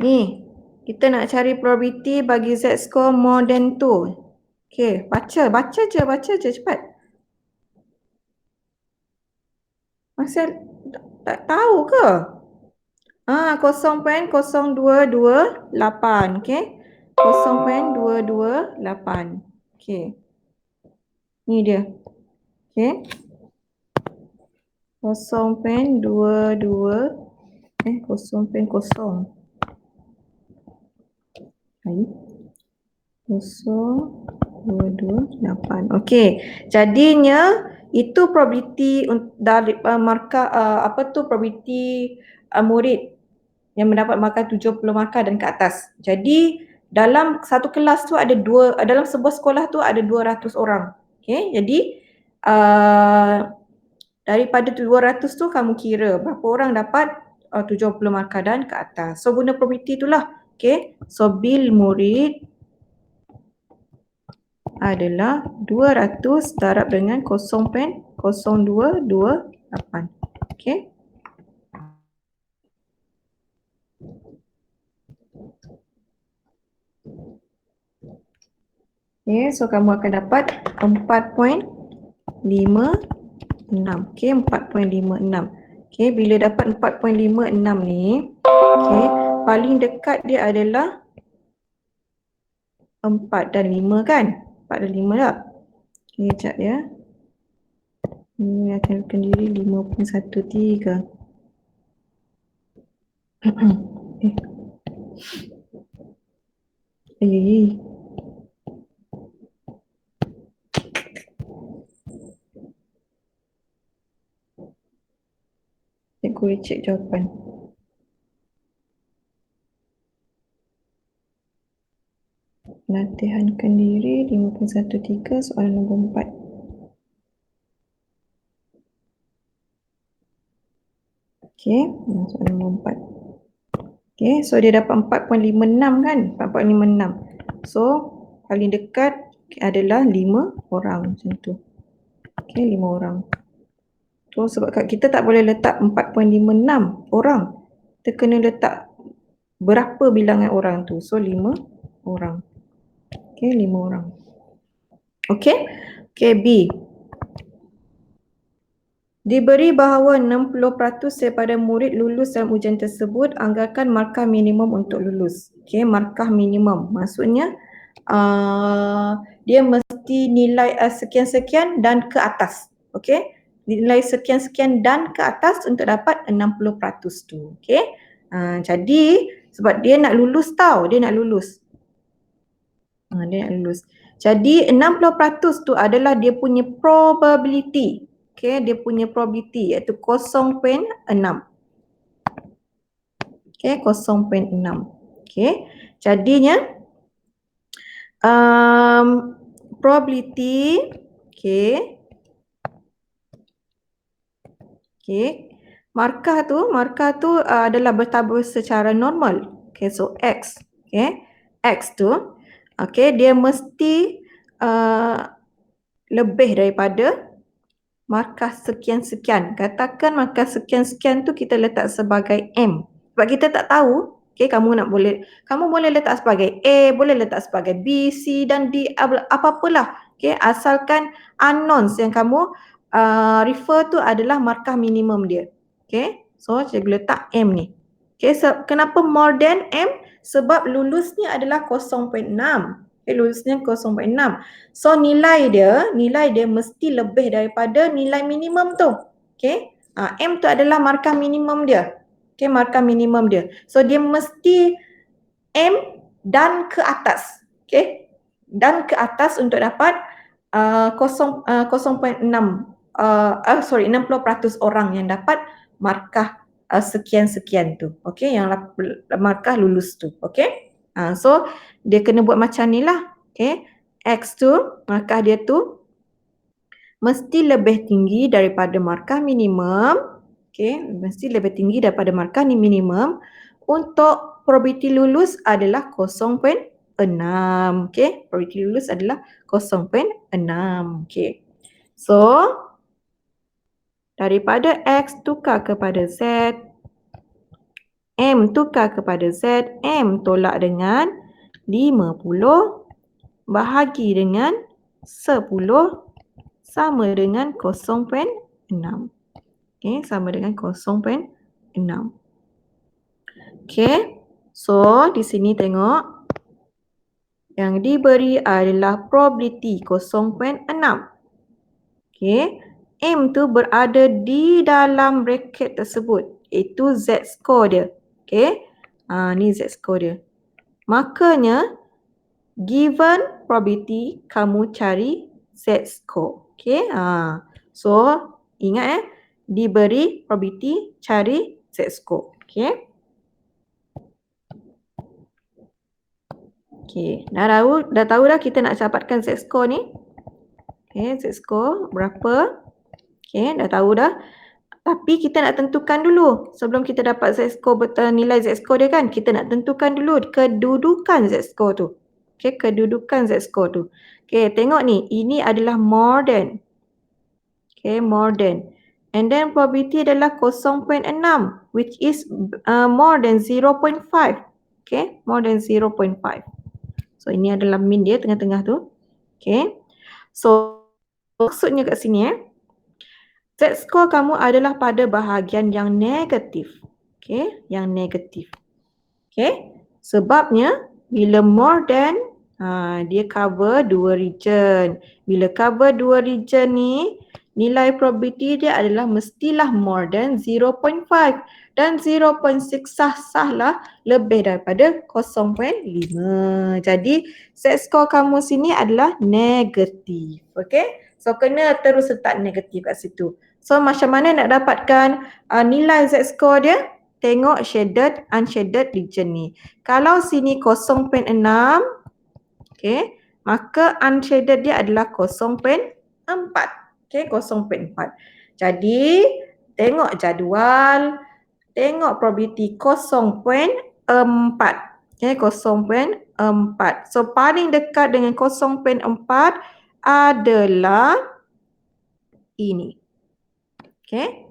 Ni, kita nak cari probability bagi Z-score more than 2. Okey, baca je, cepat. Masih tak tahu ke? 0.0228, okey. 0.228. Okey. Ni dia. Okey. 0.22 0.0. Hai. 0.228. Okey. Jadinya itu probability dari markah probability murid yang mendapat markah 70 markah dan ke atas. Jadi dalam satu kelas tu ada dalam sebuah sekolah tu ada 200 orang. Okey. Jadi daripada 200 tu kamu kira berapa orang dapat 70 markah dan ke atas. So guna probability itulah. Okey. So bil murid adalah 200 darab dengan 0.0228. Okey. Okay, so kamu akan dapat 4.56. Okey, 4.56. Okey, bila dapat 4.56 ni, okey, paling dekat dia adalah 4 dan 5 kan? 4 dan 5 tak? Okey, sekejap ya. Ini akan diri 5.13. Eh. Cikgu cek jawapan. Latihankan diri 5.13 soalan nombor 4. Okey, soalan nombor 4. Okey, so dia dapat 4.56 kan? 4.56. So, paling dekat adalah 5 orang macam tu. Okey, 5 orang. So, sebab kita tak boleh letak 4.56 orang. Kita kena letak berapa bilangan orang tu. So, 5 orang. Okey, 5 orang. Okey? Okey, B. Diberi bahawa 60% daripada murid lulus dalam ujian tersebut, anggarkan markah minimum untuk lulus. Okey, markah minimum. Maksudnya dia mesti nilai sekian-sekian dan ke atas. Okey? Nilai sekian-sekian dan ke atas untuk dapat 60% tu. Okey? Jadi sebab dia nak lulus tau, dia nak lulus. Dia nak lulus. Jadi 60% tu adalah dia punya probability. Okay, dia punya probability iaitu 0.6. Okay, 0.6. Okay, jadinya probability, okay, markah tu adalah bertabur secara normal. Okay, so X. Okay, X tu, okay, dia mesti lebih daripada markah sekian-sekian. Katakan markah sekian-sekian tu kita letak sebagai M. Sebab kita tak tahu, okay, kamu boleh letak sebagai A, boleh letak sebagai B, C dan D, apa-apalah. Okay, asalkan unknowns yang kamu refer tu adalah markah minimum dia. Okay, so cikgu letak M ni. Okay, so kenapa more than M? Sebab lulusnya adalah 0.6. Okay, lulusnya 0.6. So nilai dia mesti lebih daripada nilai minimum tu. Okay, M tu adalah markah minimum dia. Okay, markah minimum dia. So dia mesti M dan ke atas. Okay, dan ke atas untuk dapat 0.6 60% orang yang dapat markah sekian-sekian tu. Okay, yang markah lulus tu. Okay, so dia kena buat macam ni lah. Okay, X tu, markah dia tu mesti lebih tinggi daripada markah minimum. Okay, mesti lebih tinggi daripada markah ni minimum. Untuk probability lulus adalah 0.6. Okay, probability lulus adalah 0.6. Okay, so daripada X tukar kepada Z, M tukar kepada Z, M tolak dengan 50 bahagi dengan 10 sama dengan 0.6. Okay, sama dengan 0.6. Okay, so di sini tengok yang diberi adalah probability 0.6. Okay, M tu berada di dalam bracket tersebut, iaitu Z score dia. Okay, ni Z score dia. Makanya given probability, kamu cari Z score. Okay, so ingat diberi probability, cari Z score. Okay. Okay, dah tahu dah kita nak dapatkan Z score ni. Okay, Z score berapa? Okay, dah tahu dah. Tapi kita nak tentukan dulu. Sebelum kita dapat Z score, nilai Z score dia kan, kita nak tentukan dulu kedudukan Z score tu. Okay, kedudukan Z score tu. Okay, tengok ni. Ini adalah more than. Okay, more than. And then probability adalah 0.6, which is more than 0.5. Okay, more than 0.5. So, ini adalah mean dia tengah-tengah tu. Okay. So, maksudnya kat sini Z score kamu adalah pada bahagian yang negatif. Okay, yang negatif. Okay, sebabnya bila more than, dia cover 2 region. Bila cover 2 region ni, nilai probability dia adalah mestilah more than 0.5. Dan 0.6 sah-sahlah lebih daripada 0.5. Jadi, Z score kamu sini adalah negatif. Okay, so kena terus letak negatif kat situ. So, macam mana nak dapatkan nilai Z score dia? Tengok shaded, unshaded region ni. Kalau sini 0.6, okay, maka unshaded dia adalah 0.4. Okay, 0.4. Jadi, tengok jadual. Tengok probability 0.4. Okay, 0.4. So paling dekat dengan 0.4 adalah ini. Okay.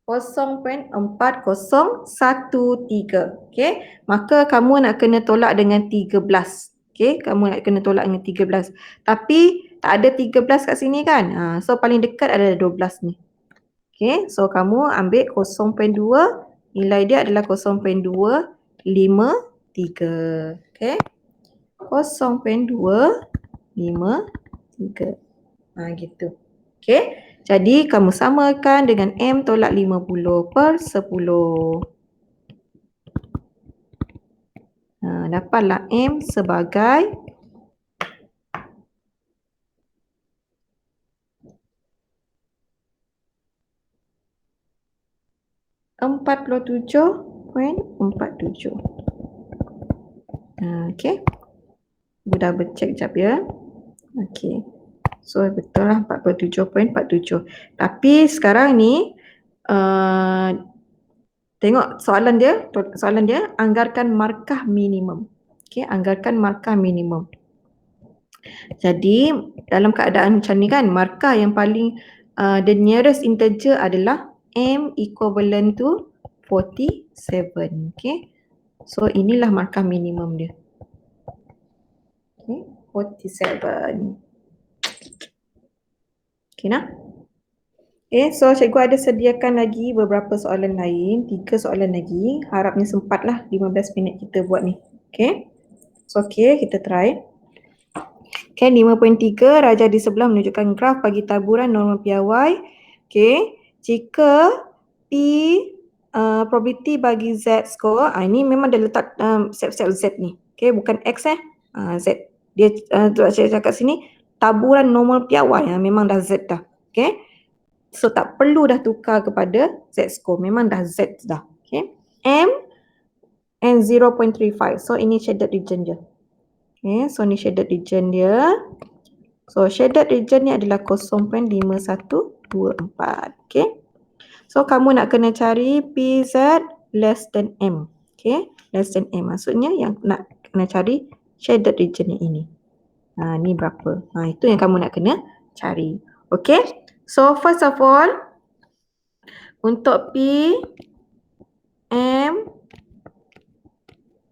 0.4013. Okay. Maka kamu nak kena tolak dengan 13. Okay. Kamu nak kena tolak dengan 13. Tapi tak ada 13 kat sini kan. So paling dekat ada 12 ni. Okay. So kamu ambil 0.2. Nilai dia adalah 0.253. Okay. 0.253. Gitu. Okay. Jadi kamu samakan dengan M tolak 50/10. Dapatlah M sebagai 47.47. Okay. Dah check sekejap ya. Okay. So betul lah 47.47. Tapi sekarang ni tengok soalan dia anggarkan markah minimum. Okay, anggarkan markah minimum. Jadi dalam keadaan macam ni kan, markah yang paling the nearest integer adalah M equivalent to 47. Okay. So inilah markah minimum dia. Okay, 47. Okay nak? Okay, so cikgu ada sediakan lagi beberapa soalan lain, 3 soalan lagi. Harapnya sempatlah 15 minit kita buat ni. Okay. So okay, kita try. Okay, 5.3, raja di sebelah menunjukkan graf bagi taburan normal piawai. Okay, jika P probability bagi Z score, ini memang dia letak step-step Z ni. Okay, bukan X Z. Dia saya cakap sini, taburan normal piawai, memang dah Z dah. Okay, so tak perlu dah tukar kepada Z score, memang dah Z dah. Okay, M and 0.35, so ini shaded region dia. Okay, so ni shaded region dia. So shaded region ni adalah 0.5124. Okay. So kamu nak kena cari PZ less than M. Okay. Less than M. Maksudnya yang nak kena cari shaded region yang ini. Ni berapa? Itu yang kamu nak kena cari. Okay. So first of all, untuk P M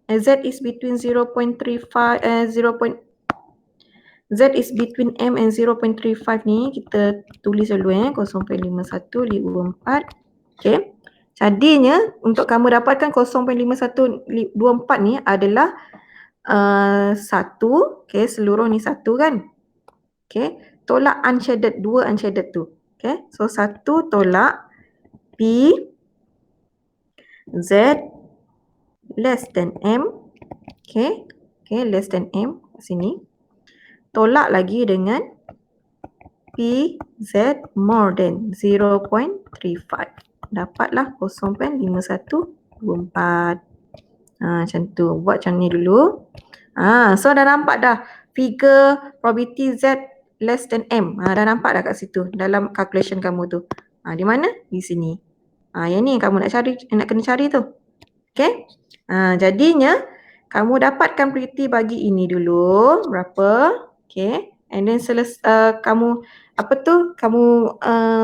Z is between 0.35 Z is between M and 0.35 ni kita tulis dulu 0.5124. Okay. Jadinya untuk kamu dapatkan 0.5124 ni adalah 1. Okay, seluruh ni 1 kan. Okay. Tolak unshaded, 2 unshaded tu. Okay. So 1 tolak P Z less than M. Okay. Okay, less than M kat sini. Tolak lagi dengan PZ more than 0.35. Dapatlah 0.5124. Macam tu. Buat macam ni dulu. So dah nampak dah figure probability Z less than M. Dah nampak dah kat situ dalam calculation kamu tu. Di mana? Di sini. Yang ni kamu nak kena cari tu. Okay. Jadinya kamu dapatkan probability bagi ini dulu. Berapa? Okay. And then kamu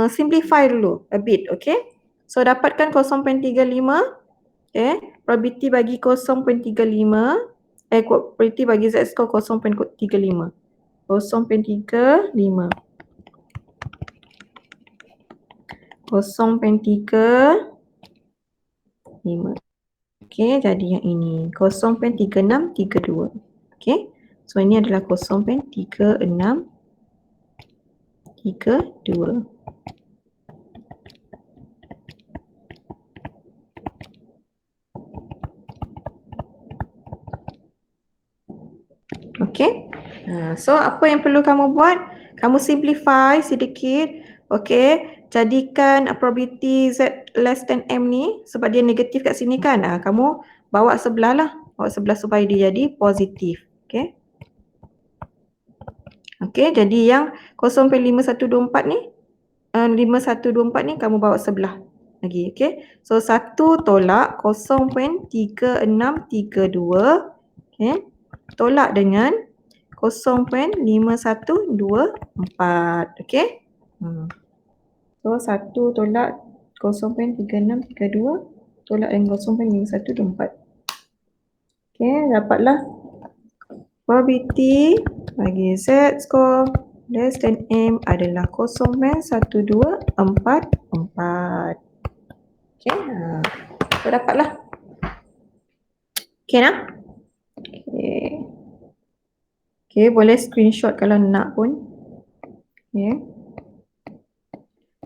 simplify dulu a bit. Okay. So dapatkan 0.35. Okay. Probability bagi 0.35. Probability bagi Z score 0.35. 0.35. 0.35. Okay, jadi yang ini 0.3632. Okay, so ini adalah 0.3632. Okay, so apa yang perlu kamu buat? Kamu simplify sedikit. Okay, jadikan probability Z less than M ni, sebab dia negatif kat sini kan, kamu bawa sebelah lah. Bawa sebelah supaya dia jadi positif. Okay. Okay, jadi yang 0.5124 ni, 5124 ni kamu bawa sebelah. lagi. Okay. So 1 tolak 0.3632. Okay. Tolak dengan 0.5124. Okay. So 1 tolak 0.3632 tolak dengan 0.5124. Okay. Dapatlah probability bagi Z score less than M adalah 0.1244. Okay. So dapatlah. Okay nak? Okay. Okay, boleh screenshot kalau nak pun. Okay.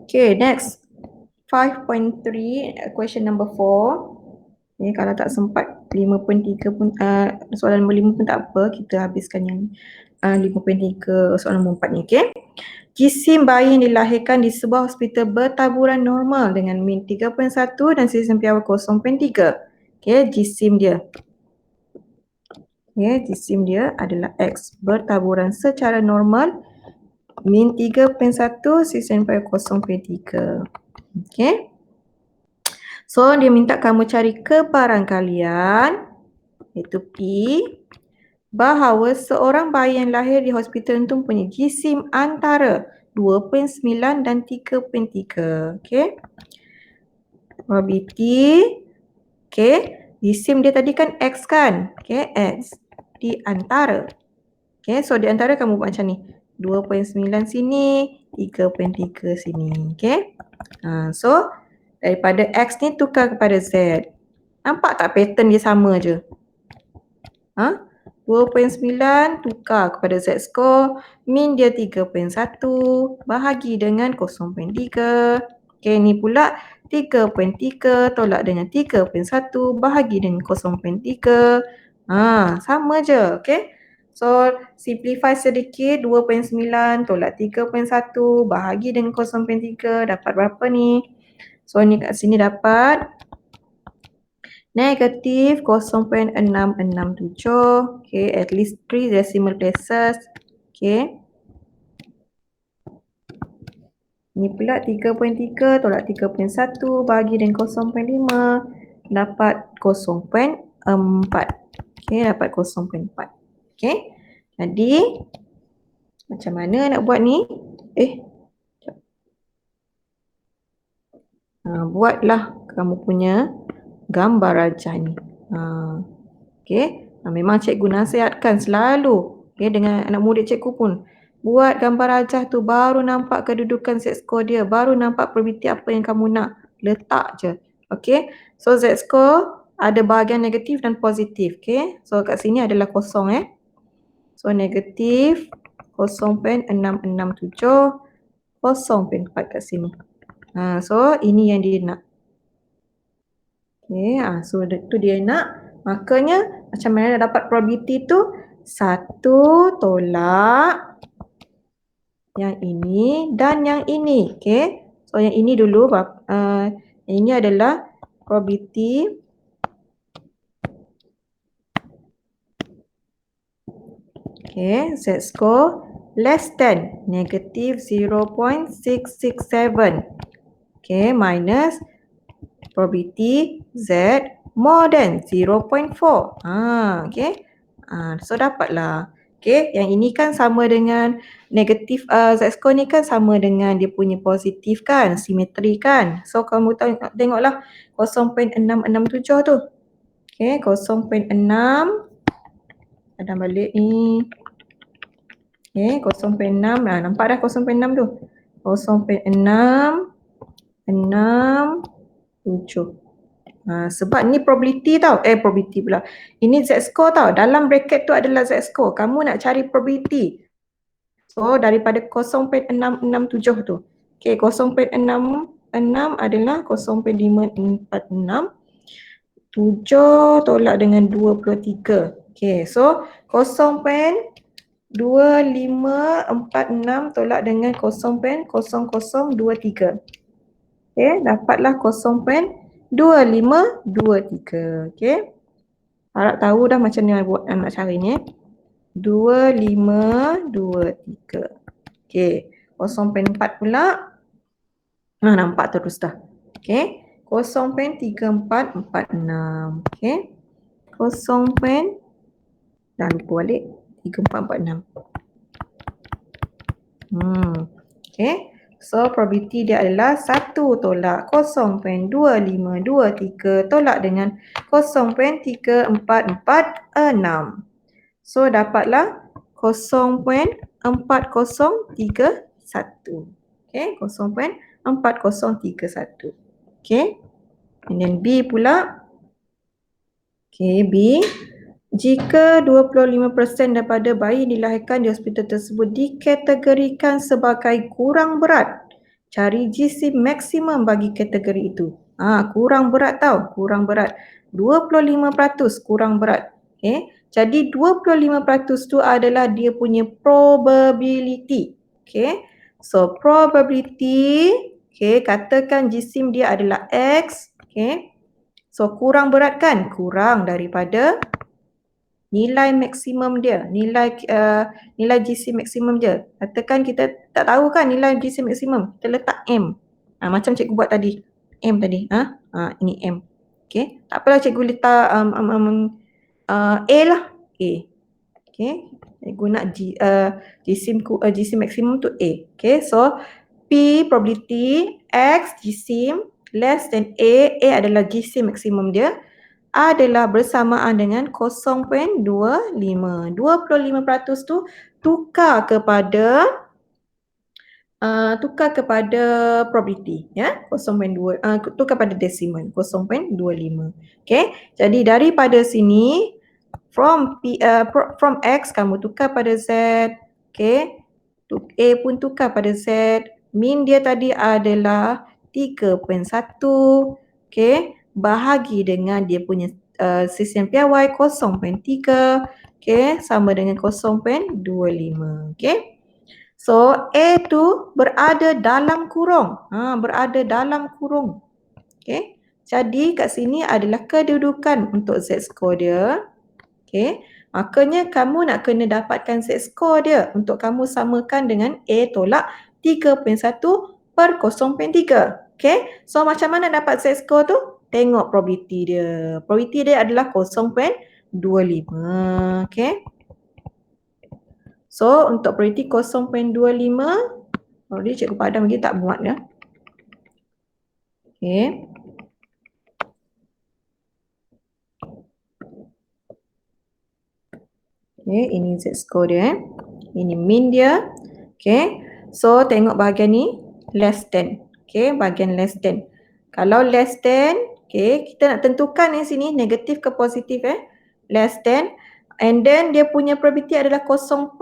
Okay, next. 5.3, question number 4. Okay, kalau tak sempat 5.3 pun, soalan nombor 5 pun tak apa. Kita habiskan yang 5.3 soalan nombor 4 ni. Okay. Jisim bayi yang dilahirkan di sebuah hospital bertaburan normal dengan min 3.1 dan sisi piawai 0.3. Okay, jisim dia. Okay, jisim dia adalah X bertaburan secara normal min 3.1 sisi piawai 0.3. Okay. So, dia minta kamu cari kebarangkalian iaitu P bahawa seorang bayi yang lahir di hospital itu mempunyai jisim antara 2.9 dan 3.3. Okay. Probability. Okay. Jisim dia tadi kan X kan? Okay, X. Di antara. Okay, so di antara kamu buat macam ni. 2.9 sini, 3.3 sini. Okay. So, daripada X ni tukar kepada Z. Nampak tak pattern dia sama je? 2.9 tukar kepada Z score. Min dia 3.1 bahagi dengan 0.3. Okay, ni pula 3.3 tolak dengan 3.1 bahagi dengan 0.3. Sama je. Okay. So, simplify sedikit. 2.9 tolak 3.1 bahagi dengan 0.3. Dapat berapa ni? So, ni kat sini dapat negatif 0.667. Okay, at least 3 decimal places. Okay. Ni pula 3.3 tolak 3.1 bagi dengan 0.5. Dapat 0.4. Okay, dapat 0.4. Okay. Jadi, macam mana nak buat ni? Buatlah kamu punya gambar rajah ni. Okay. Memang cikgu nasihatkan selalu. Okay, dengan anak murid cikgu pun. Buat gambar rajah tu baru nampak kedudukan Z score dia. Baru nampak probability apa yang kamu nak. Letak je. Okay. So Z score ada bahagian negatif dan positif. Okay. So kat sini adalah kosong So negatif 0.667. 0.4 kat sini. So ini yang dia nak. Okay, so itu dia nak. Makanya macam mana nak dapat probability tu? 1 tolak yang ini dan yang ini. Okay. So yang ini dulu. Ini adalah probability. Okay. Z score less than negative 0.667. Okay. Minus probability Z more than 0.4. Okay. So dapatlah. Okay, yang ini kan sama dengan negatif, Z score ni kan sama dengan dia punya positif kan, simetri kan. So kamu tengoklah 0.667 tu. Okay, 0.6. Ada balik ni. Okay, 0.6. Nampak dah 0.6 tu. 0.667. Sebab ni probability tau. Probability pula. Ini Z score tau. Dalam bracket tu adalah Z score. Kamu nak cari probability. So daripada 0.667 tu. Okay, 0.66 adalah 0.546. 7 tolak dengan 23. Okay, so 0.2546 tolak dengan 0.0023. Okay, dapatlah 0.2523. Okay. Harap tahu dah macam mana buat nak cari ni. 2523. Okay. 0.4 pula. Nampak terus dah. Okay. 0.3446. Okay. Dah lupa balik. 3446. Okay. So probability dia adalah 1 tolak 0.2523 tolak dengan 0.3446. So dapatlah 0.4031. Okay, 0.4031. Okay. And then B pula. Okay, B. Jika 25% daripada bayi dilahirkan di hospital tersebut dikategorikan sebagai kurang berat, cari GC maksimum bagi kategori itu. Kurang berat tau, kurang berat. 25% kurang berat. Okay. Jadi 25% tu adalah dia punya probability. Okay. So probability, okay, katakan jisim dia adalah X. Okay. So kurang berat kan? Kurang daripada nilai maksimum dia, nilai GC maksimum dia. Katakan kita tak tahu kan nilai GC maksimum, kita letak M. Macam cikgu buat tadi. M tadi. Ini M. Okay. Tak apalah cikgu letak A lah. A. Okay. Cikgu nak GC maksimum tu A. Okay. So P probability X jisim less than A. A adalah GC maksimum dia adalah bersamaan dengan 0.25. 25% tu tukar kepada probability, ya. 0.2 tukar pada decimal 0.25. Okey. Jadi daripada sini from X kamu tukar pada Z. Okey. A pun tukar pada Z. Min dia tadi adalah 3.1. Okey. Bahagi dengan dia punya sisian piawai 0.3. Okey, sama dengan 0.25. Okey. So A tu berada dalam kurung. Berada dalam kurung. Okey. Jadi kat sini adalah kedudukan untuk Z score dia. Okey. Makanya kamu nak kena dapatkan Z score dia untuk kamu samakan dengan A tolak 3.1 per 0.3. Okey. So macam mana dapat Z score tu? Tengok probability dia. Probability dia adalah 0.25. Okey. So untuk probability 0.25, cikgu padam lagi tak muat ya. Okey. Okay, ini Z score dia. Ini mean dia. Okay, so tengok bahagian ni less than. Okay, bahagian less than. Kalau less than, okay, kita nak tentukan di sini negatif ke positif less than. And then dia punya probability adalah 0.25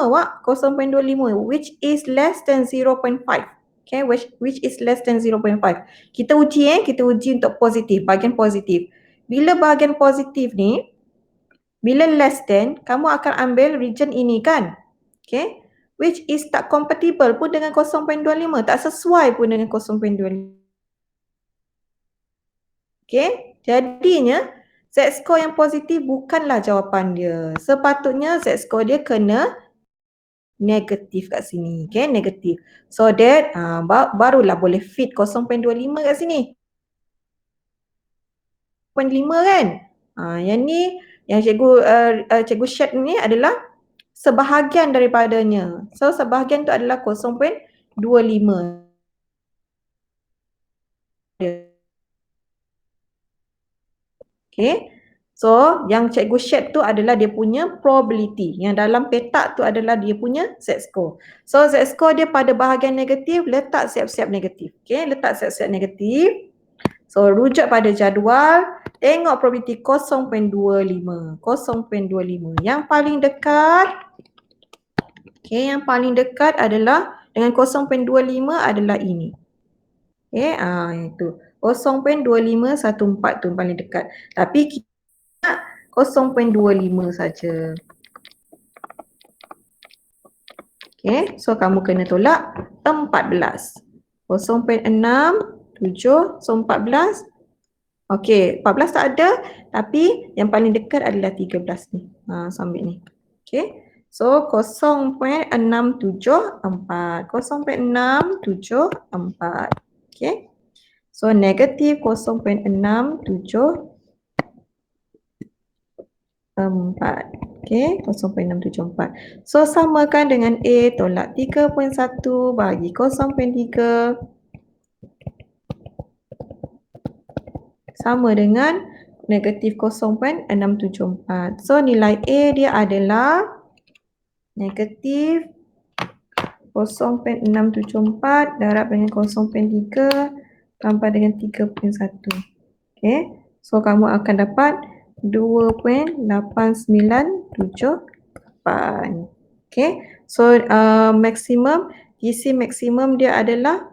wak, 0.25 which is less than 0.5. Okay, which is less than 0.5. Kita uji kita uji untuk positif, bahagian positif. Bila bahagian positif ni, bila less than, kamu akan ambil region ini kan? Okay. Which is tak compatible pun dengan 0.25. Tak sesuai pun dengan 0.25. Okay. Jadinya, Z score yang positif bukanlah jawapan dia. Sepatutnya Z score dia kena negatif kat sini. Okay. Negatif. So that barulah boleh fit 0.25 kat sini. 0.5 kan? Yang ni, yang cikgu share ni adalah sebahagian daripadanya. So sebahagian tu adalah 0.25. Okay. So yang cikgu share tu adalah dia punya probability. Yang dalam petak tu adalah dia punya Z score. So Z score dia pada bahagian negatif, letak siap-siap negatif. Okay, letak siap-siap negatif. So rujuk pada jadual, tengok probability 0.25. 0.25. Yang paling dekat, okay, yang paling dekat adalah dengan 0.25 adalah ini. Okay, itu. 0.2514 tu paling dekat. Tapi kita nak 0.25 saja. Okay, so kamu kena tolak 14. 0.6, 7, so 14. Okey, 14 tak ada, tapi yang paling dekat adalah 13 ni. So ambil ni. Okey. So 0.674. 0.674. Okey. So negatif 0.674. Okey, 0.674. So samakan dengan A, tolak 3.1 bagi 0.3 sama dengan negatif 0.674. So nilai A dia adalah negatif 0.674 darab dengan 0.3 tambah dengan 3.1. Okey. So kamu akan dapat 2.8978. Okey. So maksimum, GC maksimum dia adalah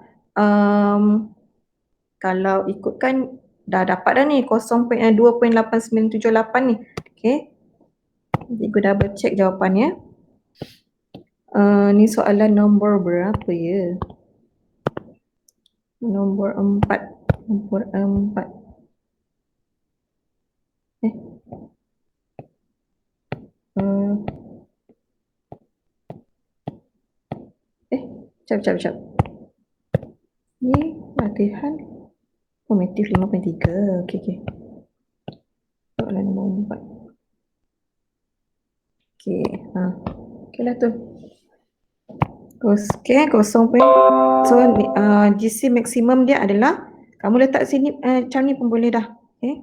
kalau ikutkan dah dapat dah ni 2.8978 ni. Okey. Cikgu double check jawapannya. Ni soalan nombor berapa ya? Nombor 4. Nombor 4. Jap. Ni latihan formatif 5.3. Okey. Soalan nombor 4. Okey. Okeylah tu. Okey, 0. So GC maksimum dia adalah kamu letak sini macam ni pun boleh dah. Okey.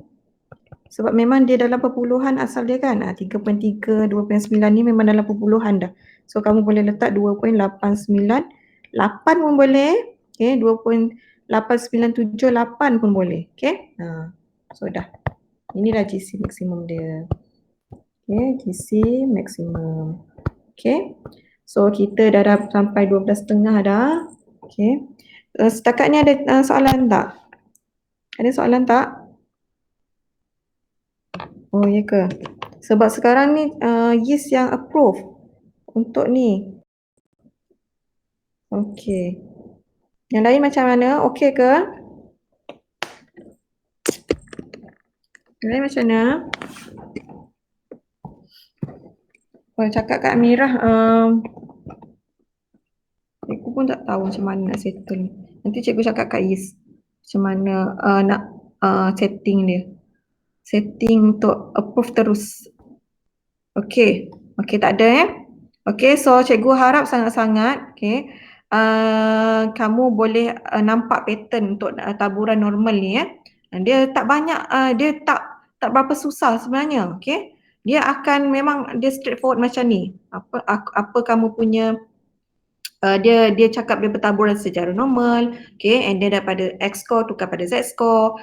Sebab memang dia dalam perpuluhan asal dia kan. 3.3, 2.9 ni memang dalam perpuluhan dah. So kamu boleh letak 2.898 pun boleh. Okey, 2.8978 pun boleh. Okey. So dah. Inilah GC maksimum dia. Okey, GC maksimum. Okey. So kita dah sampai 12.30 dah. Okey. Setakat ni ada soalan tak? Ada soalan tak? Oh ya ke? Sebab sekarang ni YIS yang approve untuk ni. Okey. Yang lain macam mana? Okey ke? Yang lain macam mana? Oh, cakap kat Amirah, cikgu pun tak tahu macam mana nak settle ni. Nanti cikgu cakap kat YIS macam mana nak setting dia. Setting untuk approve terus. Okey. Okey, tak ada Okey, so cikgu harap sangat-sangat kamu boleh nampak pattern untuk taburan normal ni Dia tak banyak, dia tak berapa susah sebenarnya, okey. Dia akan memang dia straightforward macam ni. Apa kamu punya dia cakap dia bertaburan secara normal, and then daripada X score tukar pada Z score,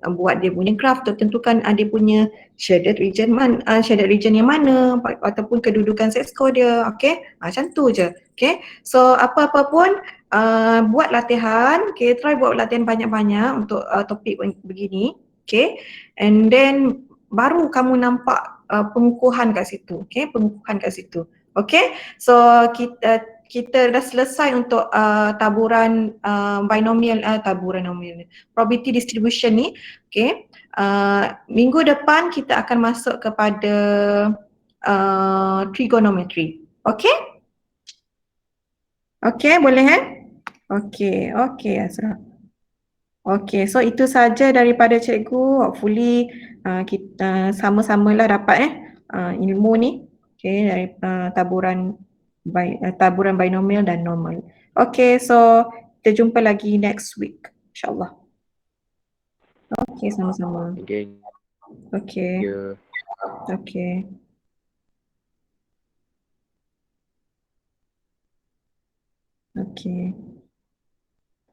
buat dia punya graph, tentukan dia punya shaded region yang mana ataupun kedudukan Z score dia, macam tu je, so apa-apa pun buat latihan, try buat latihan banyak-banyak untuk topik begini, and then baru kamu nampak pengukuhan kat situ, pengukuhan kat situ, so kita dah selesai untuk taburan binomial, probability distribution ni. Minggu depan kita akan masuk kepada trigonometry. Okey, boleh Okey Azra. Okey, so itu saja daripada cikgu. Hopefully kita sama-samalah dapat ilmu ni dari taburan binomial dan normal. Okey, so kita jumpa lagi next week insyaAllah. Okey, sama-sama. Again. Okey. Yeah. Okey. Okey.